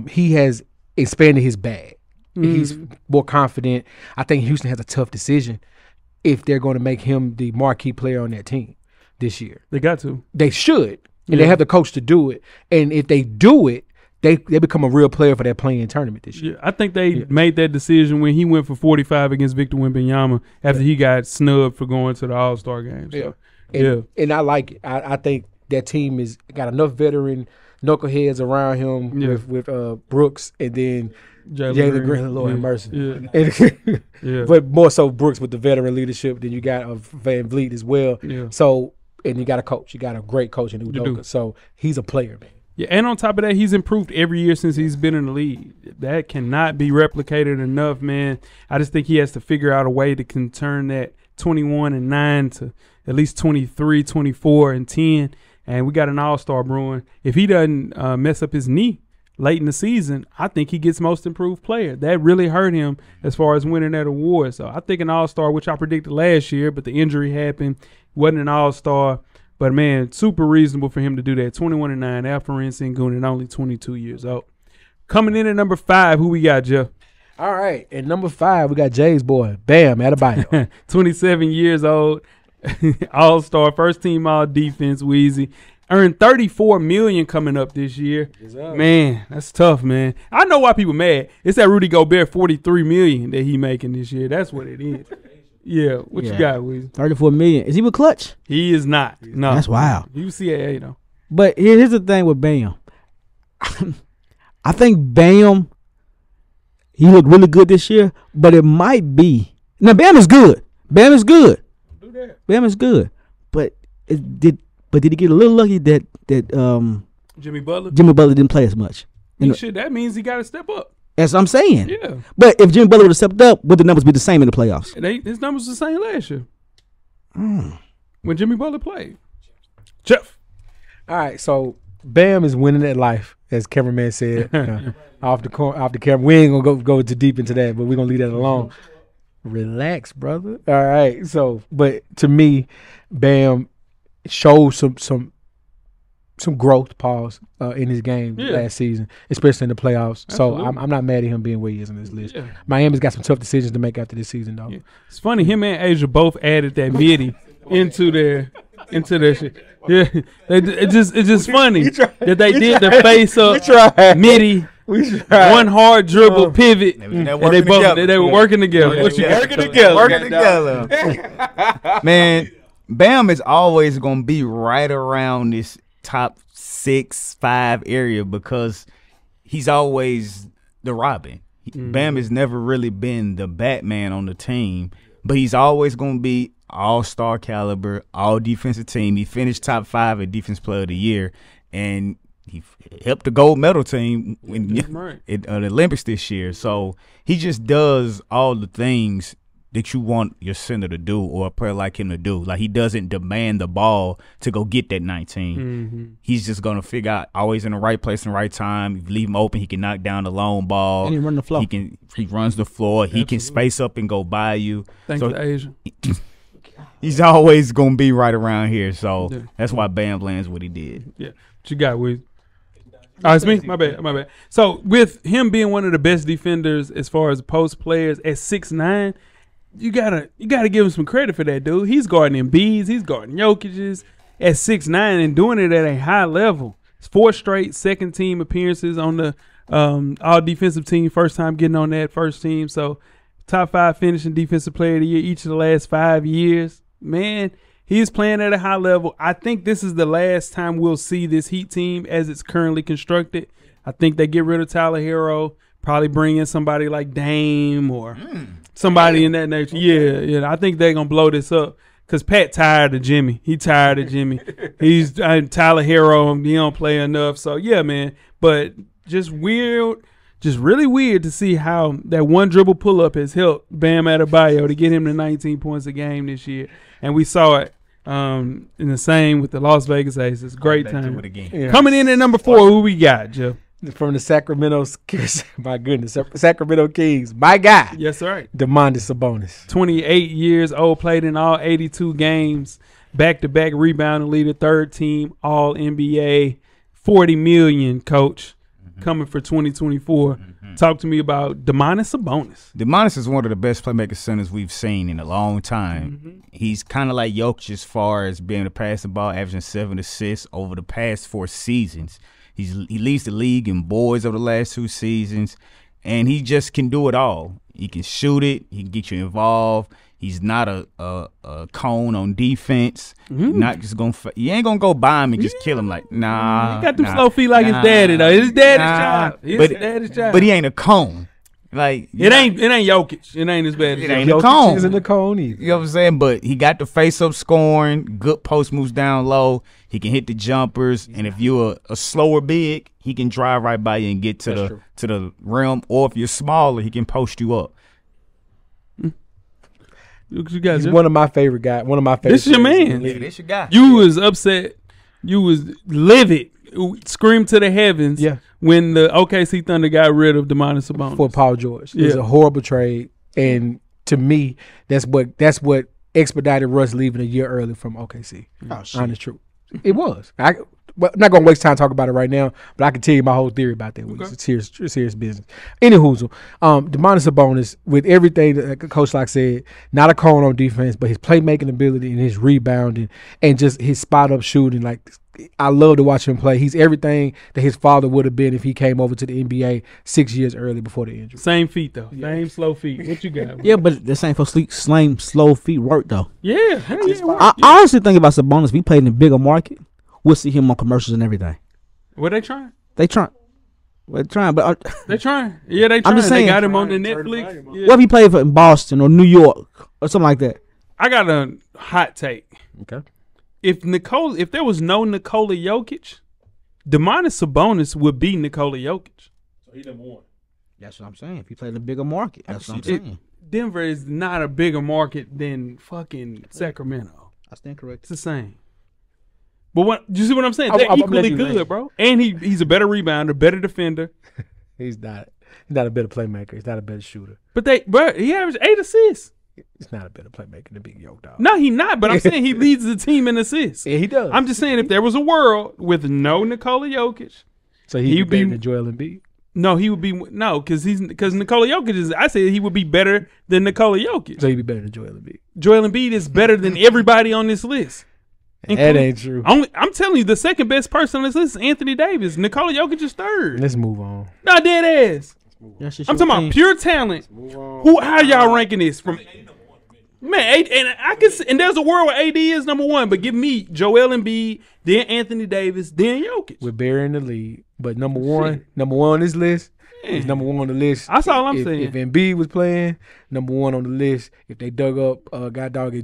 S4: he has expanded his bag. He's more confident. I think Houston has a tough decision if they're going to make him the marquee player on that team this year.
S1: They got to.
S4: They should, and they have the coach to do it. And if they do it, they become a real player for that playing tournament this year.
S1: Yeah, I think they made that decision when he went for 45 against Victor Wembanyama after he got snubbed for going to the All-Star game. So,
S4: and I like it. I think that team is got enough veteran knuckleheads around him with Brooks and then Jalen Green, Lord have mercy. But more so Brooks with the veteran leadership. Then you got Van Vliet as well.
S1: Yeah.
S4: So, and you got a coach. You got a great coach in Udoka. So he's a player, man.
S1: Yeah, and on top of that, he's improved every year since he's been in the league. That cannot be replicated enough, man. I just think he has to figure out a way to turn that 21 and 9 to at least 23, 24 and 10. And we got an all-star brewing. If he doesn't mess up his knee late in the season, I think he gets most improved player. That really hurt him as far as winning that award. So I think an all-star, which I predicted last year, but the injury happened, wasn't an all-star. But, man, super reasonable for him to do that. 21 and 9, Alperen Şengün, and only 22 years old. Coming in at number 5, who we got, Jeff?
S4: All right. At number 5, we got Jay's boy, Bam Adebayo.
S1: 27 years old, all-star, first-team all-defense, Weezy. Earned $34 million coming up this year. Man, that's tough, man. I know why people mad. It's that Rudy Gobert $43 million that he making this year. That's what it is. Yeah, what you got, Weezy?
S2: $34 million. Is he with Clutch?
S1: He is not. No,
S2: that's wild.
S1: You CAA though.
S2: But here's the thing with Bam. I think Bam, he looked really good this year, but it might be. Now Bam is good. Bam is good.
S1: Do that.
S2: Bam is good, but did he get a little lucky that
S1: Jimmy Butler
S2: didn't play as much?
S1: That means he got to step up.
S2: That's what I'm saying.
S1: Yeah.
S2: But if Jimmy Butler would have stepped up, would the numbers be the same in the playoffs?
S1: His numbers were the same last year. When Jimmy Butler played. Jeff.
S4: All right, so Bam is winning at life, as cameraman said. Off the camera. We ain't gonna go too deep into that, but we're gonna leave that alone. Relax, brother. All right. So, but to me, Bam showed some growth, pause, in his game last season, especially in the playoffs.
S1: Absolutely.
S4: So I'm not mad at him being where he is on this list.
S1: Yeah.
S4: Miami's got some tough decisions to make after this season, though.
S1: Yeah. It's funny, him and Asia both added that midi into their shit. Yeah, it's just funny that they did the face up midi, one hard dribble pivot, and they were working together.
S3: Working together. Man, Bam is always gonna be right around this top 6-5 area because he's always the Robin. Bam has never really been the Batman on the team, but he's always gonna be all-star caliber, all defensive team. He finished top 5 at Defense Player of the Year, and he helped the gold medal team at the Olympics this year. So he just does all the things that you want your center to do or a player like him to do. Like, he doesn't demand the ball to go get that 19. He's just going to figure out always in the right place and the right time. If you leave him open, he can knock down the long ball.
S2: And he run the floor.
S3: He runs the floor. Absolutely. He can space up and go by you.
S1: Thanks to Asia.
S3: He's always going to be right around here. So that's why Bam lands what he did.
S1: Yeah. What you got, Weezy? Oh, it's me? My bad. So, with him being one of the best defenders as far as post players at 6'9", you gotta give him some credit for that, dude. He's guarding Embiid's, he's guarding Jokic's at 6'9" and doing it at a high level. It's 4 straight second team appearances on the all defensive team, first time getting on that first team. So, top 5 finishing defensive player of the year each of the last 5 years. Man, he's playing at a high level. I think this is the last time we'll see this Heat team as it's currently constructed. I think they get rid of Tyler Hero, probably bring in somebody like Dame or somebody in that nature. Yeah. I think they're going to blow this up because Pat tired of Jimmy. He tired of Jimmy. He's Tyler Hero. He don't play enough. So, yeah, man. But just weird. Just really weird to see how that one dribble pull-up has helped Bam Adebayo to get him to 19 points a game this year. And we saw it in the same with the Las Vegas Aces. Great time.
S4: Yeah.
S1: Coming in at number 4, who we got, Jeff?
S4: From the Sacramento Kings, my goodness, Sacramento Kings, my guy.
S1: Yes, sir.
S4: Domantas Sabonis.
S1: 28 years old, played in all 82 games, back-to-back rebounding leader, third team, all NBA, $40 million, coach. Coming for 2024. Talk to me about Domantas Sabonis.
S3: Domantas is one of the best playmaker centers we've seen in a long time. He's kind of like Jokic as far as being able to pass the ball, averaging 7 assists over the past 4 seasons. He leads the league in boards over the last 2 seasons, and he just can do it all. He can shoot it. He can get you involved. He's not a cone on defense. Not just you ain't gonna go by him and just kill him. Like, nah.
S1: He got them slow feet like his daddy though. His daddy's job.
S3: But he ain't a cone. Like,
S1: it ain't Jokic. It ain't as bad.
S3: It ain't a cone.
S4: Isn't a cone either.
S3: You know what I'm saying? But he got the face up scoring. Good post moves down low. He can hit the jumpers, and if you're a slower big, he can drive right by you and get to the rim. Or if you're smaller, he can post you up.
S1: You guys,
S4: he's one of my favorite guys. One of my favorite.
S1: This is your man.
S3: This your guy.
S1: You was upset. You was livid. Screamed to the heavens.
S4: Yeah.
S1: When the OKC Thunder got rid of Domantas Sabonis
S4: for Paul George. It was a horrible trade, and to me, that's what expedited Russ leaving a year early from OKC. Honest truth, it was. I'm not gonna waste time talking about it right now, but I can tell you my whole theory about that. It's serious business. Anywho, Domantas Sabonis, with everything that Coach Locke said, not a cone on defense, but his playmaking ability and his rebounding and just his spot up shooting. Like, I love to watch him play. He's everything that his father would have been if he came over to the NBA 6 years early before the injury.
S1: Same feet though. Same slow feet. What you got?
S2: Yeah, but the same slow feet work though.
S1: Yeah.
S2: I honestly think about Sabonis. If he played in a bigger market, we'll see him on commercials and everything.
S1: What they trying?
S2: They trying, but
S1: they trying. Yeah, they trying.
S2: I'm just saying,
S1: they got him on the Netflix. Yeah.
S2: What if he played in Boston or New York or something like that?
S1: I got a hot take.
S4: Okay.
S1: If there was no Nikola Jokic, Domantas Sabonis would be Nikola Jokic.
S5: So he number 1.
S2: That's what I'm saying. If he played in a bigger market, that's what I'm saying.
S1: Denver is not a bigger market than fucking Sacramento.
S2: I stand corrected.
S1: It's the same. But you see what I'm saying? They're equally good, bro. And he's a better rebounder, better defender.
S4: He's not a better playmaker. He's not a better shooter.
S1: But he averaged 8 assists.
S4: He's not a better playmaker than Big Yo, dog.
S1: No, he not. But I'm saying he leads the team in assists.
S4: Yeah, he does.
S1: I'm just saying if there was a world with no Nikola Jokic,
S4: so he'd be better than Joel Embiid.
S1: no, he would be because Nikola Jokic is. I said he would be better than Nikola Jokic.
S4: So he'd be better than Joel Embiid.
S1: Joel Embiid is better than everybody on this list.
S4: That ain't true.
S1: I'm telling you, the second best person on this list is Anthony Davis. Nikola Jokic is third.
S4: Let's move on.
S1: Not dead ass. I'm talking about pure talent. How y'all ranking this from? Man, and there's a world where AD is number one, but give me Joel Embiid, then Anthony Davis, then Jokic.
S4: We're burying the lead, but number one on this list is number one on the list.
S1: That's all I'm saying.
S4: If Embiid was playing, number one on the list. If they dug up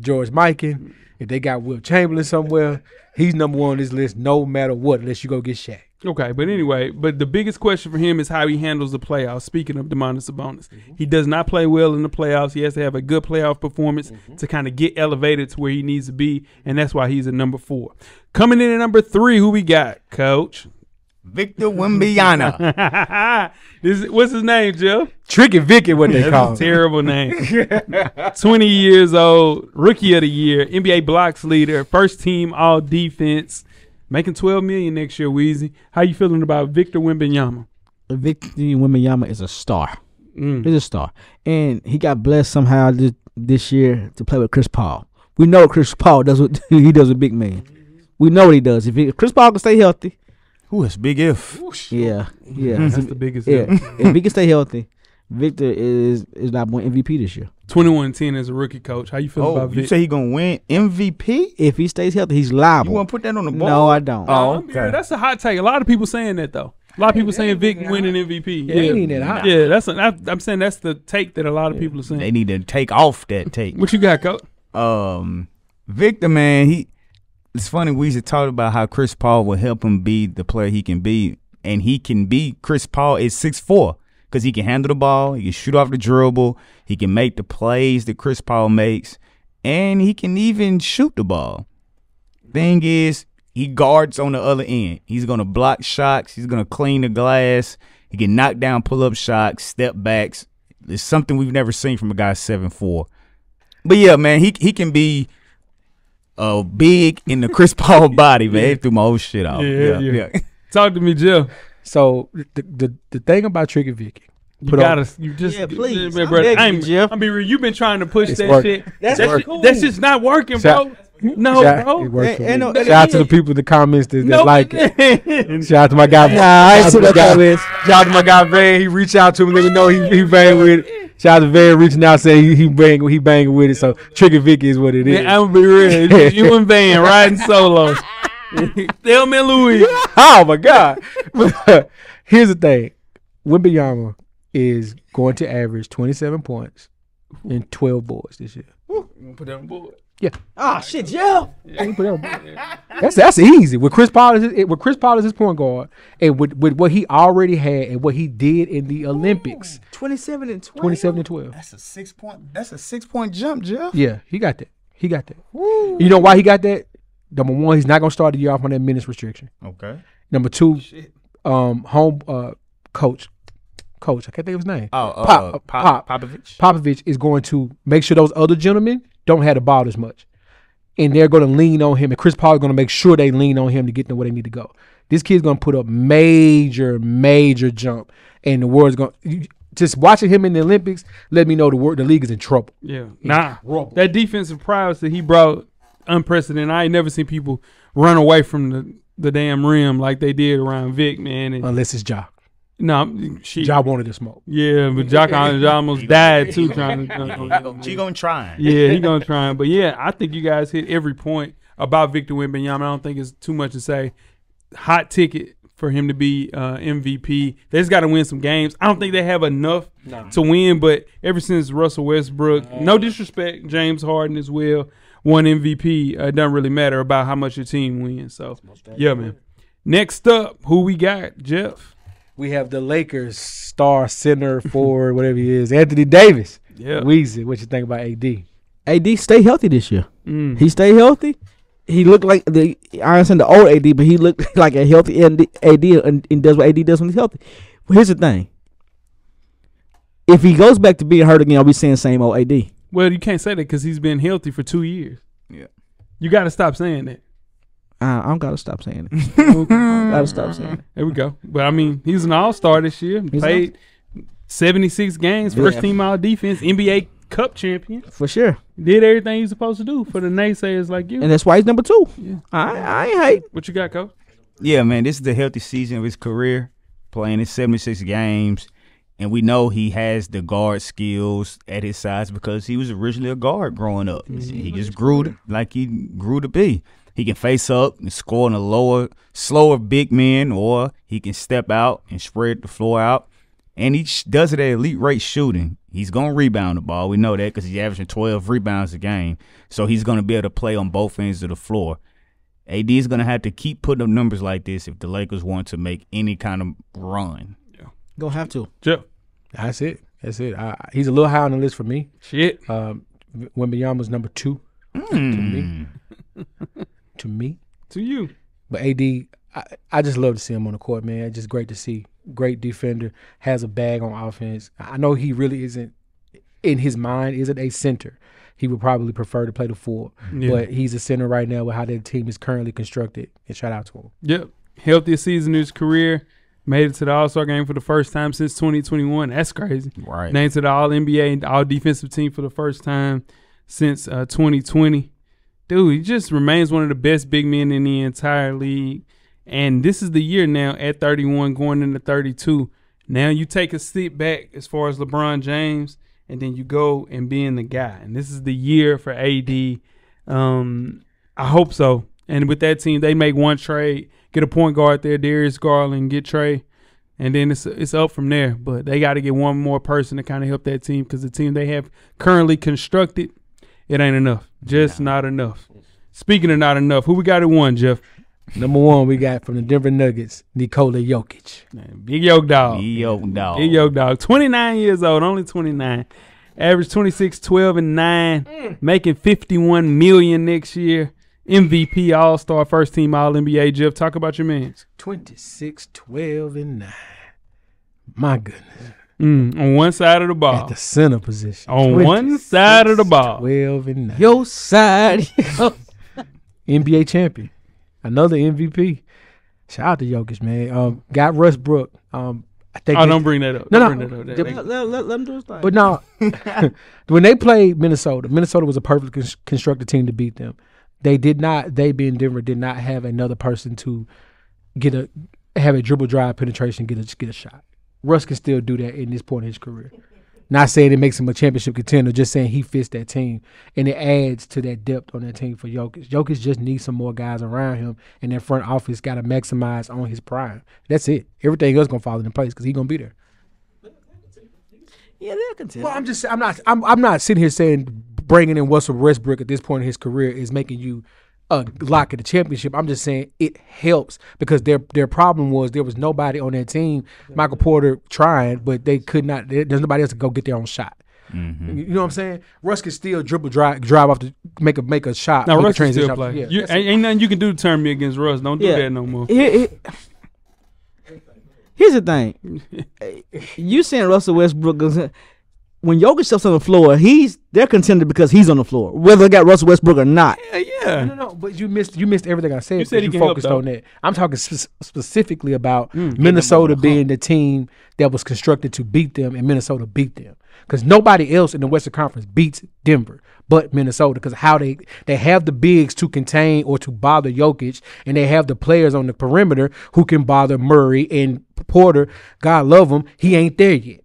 S4: George Mikan, if they got Will Chamberlain somewhere, he's number one on this list no matter what, unless you go get Shaq.
S1: Okay, but anyway, the biggest question for him is how he handles the playoffs. Speaking of Domantas Sabonis, he does not play well in the playoffs. He has to have a good playoff performance to kind of get elevated to where he needs to be, and that's why he's at number 4. Coming in at number 3, who we got, Coach?
S3: Victor Wembanyama.
S1: What's his name, Jeff?
S4: Tricky Vicky, what they call him.
S1: Terrible name. 20 years old, rookie of the year, NBA blocks leader, first team all defense. Making $12 million next year, Weezy. How you feeling about Victor Wembanyama?
S2: Victor Wembanyama is a star. He's a star. And he got blessed somehow this year to play with Chris Paul. We know Chris Paul does what he does with big man. We know what he does. If Chris Paul can stay healthy.
S3: Ooh, it's big if.
S2: Yeah.
S1: That's the biggest
S2: yeah.
S1: if.
S2: If he can stay healthy, Victor is not win MVP this year.
S1: 21-10 as a rookie coach. How you feel about Victor?
S3: You say he gonna win MVP?
S2: If he stays healthy, he's liable.
S3: You want to put that on the board?
S2: No, I don't.
S3: Oh, okay.
S1: That's a hot take. A lot of people saying that though. A lot of people saying Vic winning MVP.
S4: Yeah, ain't even that hot.
S1: Yeah, I'm saying that's the take that a lot of people are saying.
S3: They need to take off that take.
S1: What you got, Coach?
S3: Victor, man, it's funny. We used to talk about how Chris Paul will help him be the player he can be, and he can be. Chris Paul is 6'4". Because he can handle the ball, he can shoot off the dribble, he can make the plays that Chris Paul makes, and he can even shoot the ball. Thing is, he guards on the other end. He's going to block shots. He's going to clean the glass. He can knock down pull-up shots, step backs. It's something we've never seen from a guy 7'4". But, yeah, man, he can be big in the Chris Paul body, man. He threw my whole shit off.
S1: Yeah. Talk to me, Jill.
S4: So the thing about Tricky Vicky,
S2: please.
S1: Jeff. I mean, you've been trying to push that
S4: working.
S1: shit.
S2: That's cool.
S1: That's just not working, bro. No, bro.
S4: It works for me.
S2: no,
S4: Shout out to the people in the comments that like it. Shout out to my guy.
S2: I ain't see that comments.
S4: Shout out to my guy Van. He reached out to me, let me know he bang with it. Shout out to Van reaching out saying he banging with it. So Tricky Vicky is what it is.
S1: Man, I'm gonna be real. You and Van riding solo. Thelma and Louis.
S4: Oh my God. Here's the thing. Wembanyama is going to average 27 points and 12 boards this year.
S1: Put that on board.
S4: Yeah.
S2: Oh shit, yeah.
S4: That's easy. With Chris Paul as his point guard, and with what he already had and what he did in the Olympics.
S2: 27 and 12.
S4: 27 and 12.
S3: That's a 6-point jump, Jeff.
S4: Yeah, he got that. Woo. You know why he got that? Number one, he's not gonna start the year off on that minutes restriction.
S3: Okay.
S4: Number two, coach, I can't think of his name.
S3: Popovich.
S4: Popovich is going to make sure those other gentlemen don't have the ball as much. And they're going to lean on him. And Chris Paul is going to make sure they lean on him to get them where they need to go. This kid's going to put up major jump. And the world's going to – just watching him in the Olympics let me know the league is in trouble.
S1: Yeah. That defensive prowess that he brought, unprecedented. I ain't never seen people run away from the damn rim like they did around Vic, man. And
S4: unless it's Ja.
S1: No,
S4: Ja wanted to smoke.
S1: Yeah, but Ja almost died too trying to.
S3: She gonna try.
S1: Yeah, he gonna try. But yeah, I think you guys hit every point about Victor Wembanyama. I don't think it's too much to say. Hot ticket for him to be MVP. They just got to win some games. I don't think they have enough to win. But ever since Russell Westbrook, no disrespect, James Harden as well, won MVP. It doesn't really matter about how much your team wins. So yeah, man. Next up, who we got, Jeff?
S4: We have the Lakers star center forward, whatever he is, Anthony Davis.
S1: Yeah.
S4: Weezy, what you think about AD?
S2: AD stay healthy this year. He stay healthy. He looked like I understand the old AD, but he looked like a healthy AD and does what AD does when he's healthy. But here's the thing. If he goes back to being hurt again, I'll be saying same old AD.
S1: Well, you can't say that because he's been healthy for 2 years.
S3: Yeah.
S1: You got to stop saying that.
S2: I don't gotta stop saying it. I don't gotta stop saying it.
S1: There we go. But, I mean, he's an all-star this year. Played 76 games, first team all-defense, NBA Cup champion.
S2: For sure.
S1: Did everything he was supposed to do for the naysayers like you.
S2: And that's why he's number 2.
S1: Yeah.
S2: I ain't hate.
S1: What you got, Coach?
S3: Yeah, man, this is the healthy season of his career, playing in 76 games. And we know he has the guard skills at his size because he was originally a guard growing up. He just grew like he grew to be. He can face up and score in a slower big men, or he can step out and spread the floor out. And he does it at elite rate shooting. He's going to rebound the ball. We know that because he's averaging 12 rebounds a game. So he's going to be able to play on both ends of the floor. AD is going to have to keep putting up numbers like this if the Lakers want to make any kind of run.
S1: Yeah.
S2: Gonna have to.
S1: Jeff.
S4: That's it. He's a little high on the list for me.
S1: Shit.
S4: Wembanyama's number 2 to me. To me.
S1: To you.
S4: But AD, I just love to see him on the court, man. It's just great to see. Great defender, has a bag on offense. I know he really isn't, in his mind, isn't a center. He would probably prefer to play the 4.
S1: Yeah.
S4: But he's a center right now with how that team is currently constructed. And shout out to him.
S1: Yep. Healthiest season of his career. Made it to the All-Star game for the first time since 2021. That's crazy.
S3: Right.
S1: Named to the All-NBA and All-Defensive team for the first time since 2020. Dude, he just remains one of the best big men in the entire league. And this is the year now at 31 going into 32. Now you take a step back as far as LeBron James, and then you go and being the guy. And this is the year for AD. I hope so. And with that team, they make one trade, get a point guard there, Darius Garland, get Trey, and then it's up from there. But they got to get one more person to kind of help that team because the team they have currently constructed, it ain't enough. Just not enough. Speaking of not enough, who we got at 1, Jeff?
S4: Number 1, we got from the Denver Nuggets, Nikola Jokic.
S1: Man, big yoke dog.
S3: Big
S1: yoke dog. 29 years old, only 29. Average 26, 12, and 9. Making $51 million next year. MVP, All-Star, First Team All-NBA. Jeff, talk about your mans.
S4: 26, 12, and 9. My goodness.
S1: On one side of the ball.
S4: At the center position.
S1: On one side of the ball.
S4: 12 and 9.
S2: Your side.
S4: NBA champion. Another MVP. Shout out to Jokic, man. Got Westbrook. I think.
S1: Don't bring that up.
S4: No.
S1: Don't bring that up.
S2: Let him do his thing.
S4: But no, when they played Minnesota was a perfectly constructed team to beat them. They being Denver, did not have another person to have a dribble drive penetration, get a shot. Russ can still do that in this point in his career. Not saying it makes him a championship contender, just saying he fits that team. And it adds to that depth on that team for Jokic. Jokic just needs some more guys around him, and that front office got to maximize on his prime. That's it. Everything else going to fall into place because he's going to be there.
S2: Yeah, they're contender.
S4: Well, I'm not sitting here saying bringing in Russell Westbrook at this point in his career is making you lock at the championship. I'm just saying it helps because their problem was there was nobody on that team. Michael Porter trying, but they could not. There's nobody else to go get their own shot. Mm-hmm. You know what I'm saying? Russ can still dribble, drive off to make a shot.
S1: Now Russ can still play.
S4: Yeah,
S1: ain't nothing you can do to turn me against Russ. Don't do that no more.
S2: Here's the thing. You saying Russell Westbrook is, when Jokic steps on the floor, they're contender because he's on the floor, whether they got Russell Westbrook or not.
S1: Yeah.
S4: No, but you missed everything I said.
S1: You said he
S4: you
S1: can
S4: focused
S1: help,
S4: on that. I'm talking specifically about Minnesota being the team that was constructed to beat them, and Minnesota beat them because nobody else in the Western Conference beats Denver but Minnesota because how they have the bigs to contain or to bother Jokic, and they have the players on the perimeter who can bother Murray and Porter. God love him, he ain't there yet.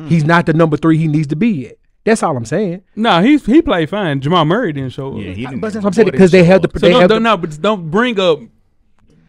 S4: He's not the number 3 he needs to be yet. That's all I'm saying.
S1: No, he played fine. Jamal Murray didn't show up.
S3: Yeah, he didn't.
S4: But that's what I'm saying because they have the.
S1: But don't bring up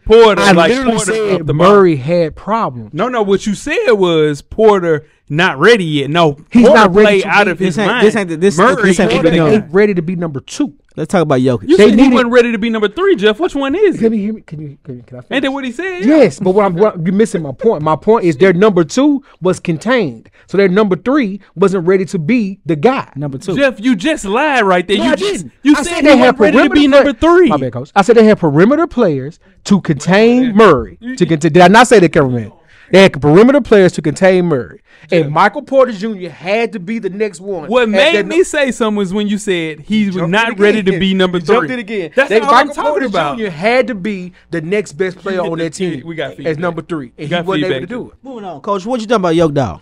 S1: Porter.
S4: I
S1: like
S4: literally
S1: Porter
S4: said
S1: up the
S4: Murray had problems.
S1: No. What you said was Porter not ready yet. No,
S4: He's
S1: Porter
S4: not ready
S1: played
S4: to
S1: out
S4: be-
S1: of his
S2: this ain't-
S1: mind.
S2: this ain't- this-
S1: Murray,
S2: this ain't
S1: Porter
S2: the
S4: They
S2: guy.
S4: ain't ready to be number 2.
S2: Let's talk about Jokic.
S1: You
S4: They
S1: said he
S4: needed-
S1: wasn't ready to be number 3, Jeff. Which one is
S4: Can
S1: it?
S4: you hear me? Can I finish?
S1: Ain't that what he said?
S4: Yes, but you're missing my point. My point is their number 2 was contained, so their number 3 wasn't ready to be the guy.
S2: Number 2.
S1: Jeff, you just lied right there.
S4: No,
S1: you
S4: I
S1: just
S4: didn't.
S1: you
S4: I
S1: said
S4: said
S1: he
S4: they
S1: wasn't
S4: had
S1: ready to be number 3.
S4: My bad, coach. I said they had perimeter players to contain Murray. Did I not say that, cameraman? They had perimeter players to contain Murray. And Michael Porter Jr. had to be the next one.
S1: What made me say something was when you said he was not ready to be number 3.
S4: Jumped it again.
S1: That's all I'm
S4: Michael
S1: talking
S4: Porter
S1: about.
S4: Jr. had to be the next best player on that team.
S1: We got
S4: as
S1: feedback.
S4: number 3. And he
S1: got
S4: wasn't able
S1: feedback.
S4: to do it.
S2: Moving on, Coach. What you talking about, Yoke Dog?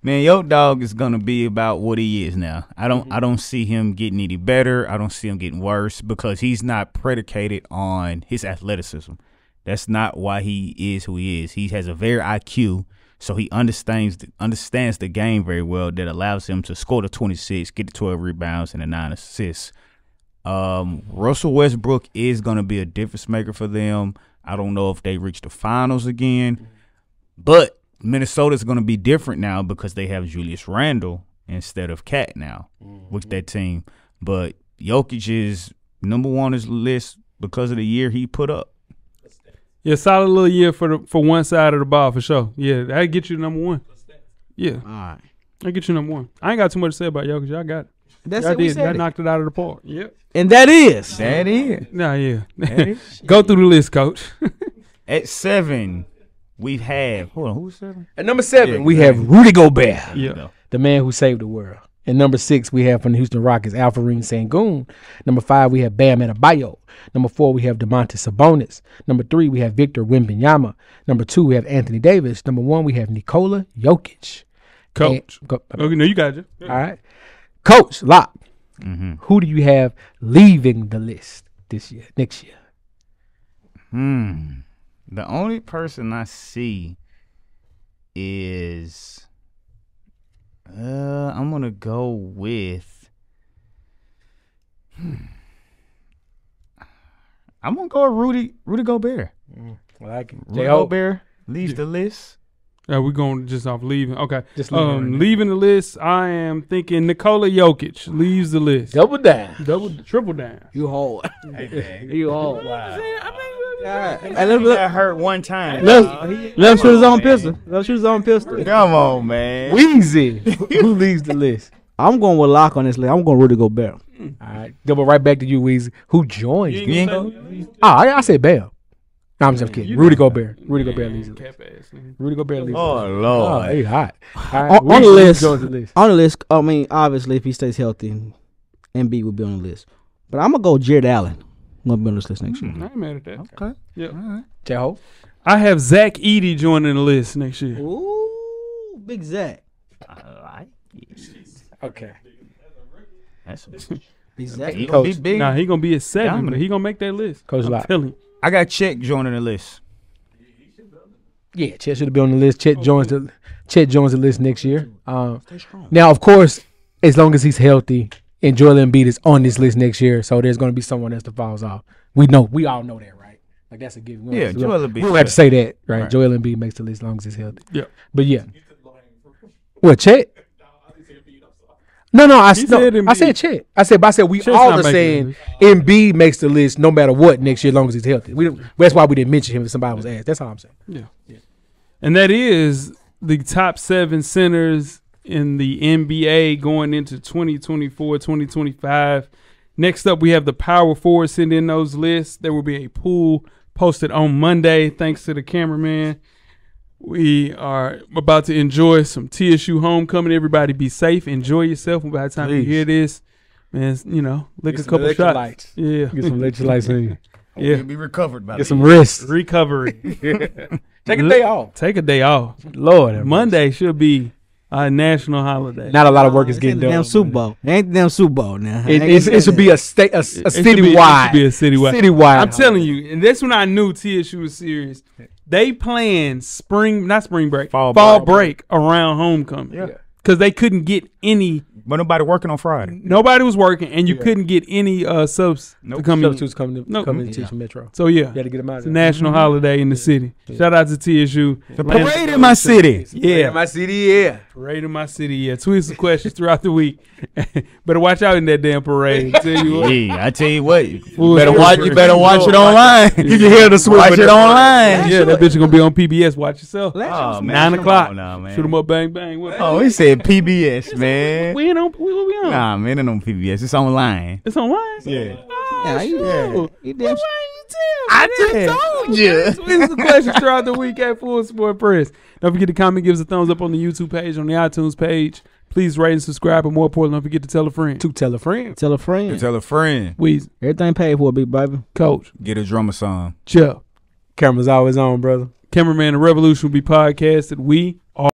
S3: Man, Yoke Dog is gonna be about what he is now. I don't see him getting any better. I don't see him getting worse because he's not predicated on his athleticism. That's not why he is who he is. He has a very IQ. So he understands the game very well that allows him to score the 26, get the 12 rebounds, and the 9 assists. Russell Westbrook is going to be a difference maker for them. I don't know if they reach the finals again. But Minnesota's going to be different now because they have Julius Randle instead of Cat now with that team. But Jokic is number 1 on his list because of the year he put up.
S1: Yeah, solid little year for one side of the ball for sure. Yeah, that get you number 1. Yeah,
S2: All right.
S1: that get you number 1. I ain't got too much to say about Jokic. Y'all got it.
S2: That's
S1: Y'all
S2: it. We
S1: did.
S2: said
S1: Y'all
S2: it.
S1: knocked it out of the park. Yep.
S2: And that is.
S3: That is.
S1: Nah, yeah.
S3: That is.
S1: Go through the list, Coach.
S3: At 7, we have – hold on, who's 7?
S4: At number 7,
S3: Yeah,
S4: we have Rudy Gobert,
S1: Yeah.
S4: the man who saved the world. At number 6, we have from the Houston Rockets, Alperen Şengün. Number 5, we have Bam Adebayo. Number 4, we have Domantas Sabonis. Number 3, we have Victor Wembanyama. Number 2, we have Anthony Davis. Number 1, we have Nikola Jokic.
S1: Coach.
S4: And-
S1: Okay, no, you got it.
S4: All right. Coach, Lock,
S3: Mm-hmm.
S4: who do you have leaving the list next year?
S3: The only person I see is I'm gonna go with I'm gonna go with Rudy Gobert.
S4: Like it.
S3: Rudy Gobert leaves the list.
S1: We're going just off leaving. Okay.
S4: Just leaving right now.
S1: Leaving the list, I am thinking Nikola Jokic leaves the list.
S4: Double down.
S1: Triple down.
S2: You hold. You hold.
S3: Wow.
S2: Hey, let me
S3: Got hurt one time.
S2: let him shoot his own pistol. Let him shoot his own pistol.
S3: Come on, man.
S4: Weezy. Who leaves the list?
S2: I'm going with Lock on this list. I'm going Rudy Gobert.
S4: All right. Double right back to you, Weezy. Who joins?
S3: You ain't go?
S4: I said Bam. No, I'm just kidding. Rudy Gobert. Rudy Gobert leaves the list.
S1: Cap ass, nigga.
S4: Rudy Gobert leaves the list.
S3: Oh
S4: Oh,
S3: Lord.
S4: he hot. All right.
S2: On the
S4: Weezy
S2: list.
S4: joins the list.
S2: On the list, I mean, obviously, if he stays healthy, MB will be on the list. But I'm going to go Jarrett Allen. I'm going to be on this list next year.
S1: I ain't mad at that.
S3: Okay.
S1: Yep.
S4: Jeho.
S1: I have Zach Edey joining the list next year.
S2: Ooh, Big Zach.
S4: Okay.
S3: That's
S2: Big Zach.
S3: he gonna be
S4: Coach.
S3: big.
S1: Nah, he gonna be at 7.
S3: Dominant.
S1: But he gonna make that list.
S4: Coach
S1: I'm
S4: Lock.
S1: telling you.
S3: I got Chet joining the list.
S4: Yeah, Chet should have been on the list. Chet joins the list next year. Now, of course, as long as he's healthy, and Joel Embiid is on this list next year, so there's going to be someone else that falls off. We all know that, right? Like that's a given.
S3: Yeah, Joel Embiid.
S4: We don't have to say that, right?
S3: Right.
S4: Joel Embiid makes the list as long as he's healthy.
S1: Yeah.
S4: But yeah, what Chet? No, I
S1: He said Embiid.
S4: said Chet. I said we
S1: Chet's
S4: all
S1: not
S4: are
S1: making
S4: saying
S1: the
S4: Embiid makes the list no matter what next year, as long as he's healthy. That's why we didn't mention him if somebody was asked. That's all I'm saying.
S1: Yeah. And that is the top 7 centers in the NBA going into 2024, 2025. Next up, we have the power forward sitting in those lists. There will be a pool posted on Monday, thanks to the cameraman. We are about to enjoy some TSU homecoming. Everybody be safe. Enjoy yourself. And by the time you
S4: Please.
S1: hear this, man, lick a couple shots. Yeah.
S4: Get some electrolytes in you.
S1: Yeah.
S3: You'll be recovered by
S4: Get
S3: the
S4: some rest.
S1: Recovery.
S4: Take a day off.
S1: Take a day off.
S4: Lord, have mercy.
S1: Monday should be a national holiday.
S4: Not a lot of work is getting done.
S2: Damn Super Bowl. Ain't the damn Super Bowl now.
S4: It should be a state, a
S1: It should be
S4: citywide.
S1: a citywide.
S4: Citywide.
S1: I'm telling you, and that's when I knew TSU was serious. They planned fall break around homecoming.
S4: Yeah.
S1: Because they couldn't get any.
S3: But nobody working on Friday.
S1: Nobody was working, and you couldn't get any subs to come in.
S4: Substitutes coming to
S1: Nope.
S4: come to TSU Metro.
S1: So yeah,
S4: You had to get them out
S1: it's
S4: of
S1: a
S4: there.
S1: national holiday in the city. Shout out to TSU.
S3: The parade in my city.
S1: Yeah,
S4: My city, yeah.
S1: parade in my city. Yeah, tweet some questions throughout the week. Better watch out in that damn parade. Tell you what.
S3: Yeah, I tell you what. You
S1: Fools
S3: better watch.
S1: parade.
S3: You better watch it online.
S4: You can hear the swim.
S3: Watch it online.
S1: Yeah, that bitch is gonna be on PBS. Watch yourself.
S3: Oh, man,
S1: 9
S3: come
S1: o'clock.
S3: on now, man.
S1: Shoot 'em up, bang bang. What?
S3: Oh, he said PBS, man.
S1: We ain't on. We on.
S3: Nah, man, it ain't on PBS. It's online.
S1: It's online.
S3: Yeah.
S1: Oh,
S2: Yeah,
S1: shoot.
S2: he damn,
S1: Why
S3: I told you.
S1: Tweet the questions throughout the week at Full Sport Press. Don't forget to comment, give us a thumbs up on the YouTube page, on the iTunes page. Please rate and subscribe, and more importantly, don't forget to tell a friend.
S4: To tell a friend.
S2: Tell a friend.
S3: Tell a friend.
S1: Weezy,
S2: Everything paid for, big baby.
S1: Coach,
S3: Get a drummer song.
S1: Chet,
S4: Camera's always on, brother.
S1: cameraman, The Revolution will be podcasted. We are.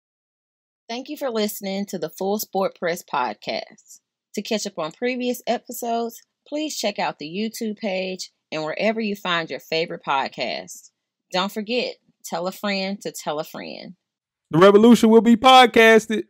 S7: Thank you for listening to the Full Sport Press podcast. To catch up on previous episodes, please check out the YouTube page and wherever you find your favorite podcasts. Don't forget, tell a friend to tell a friend.
S1: The Revolution will be podcasted.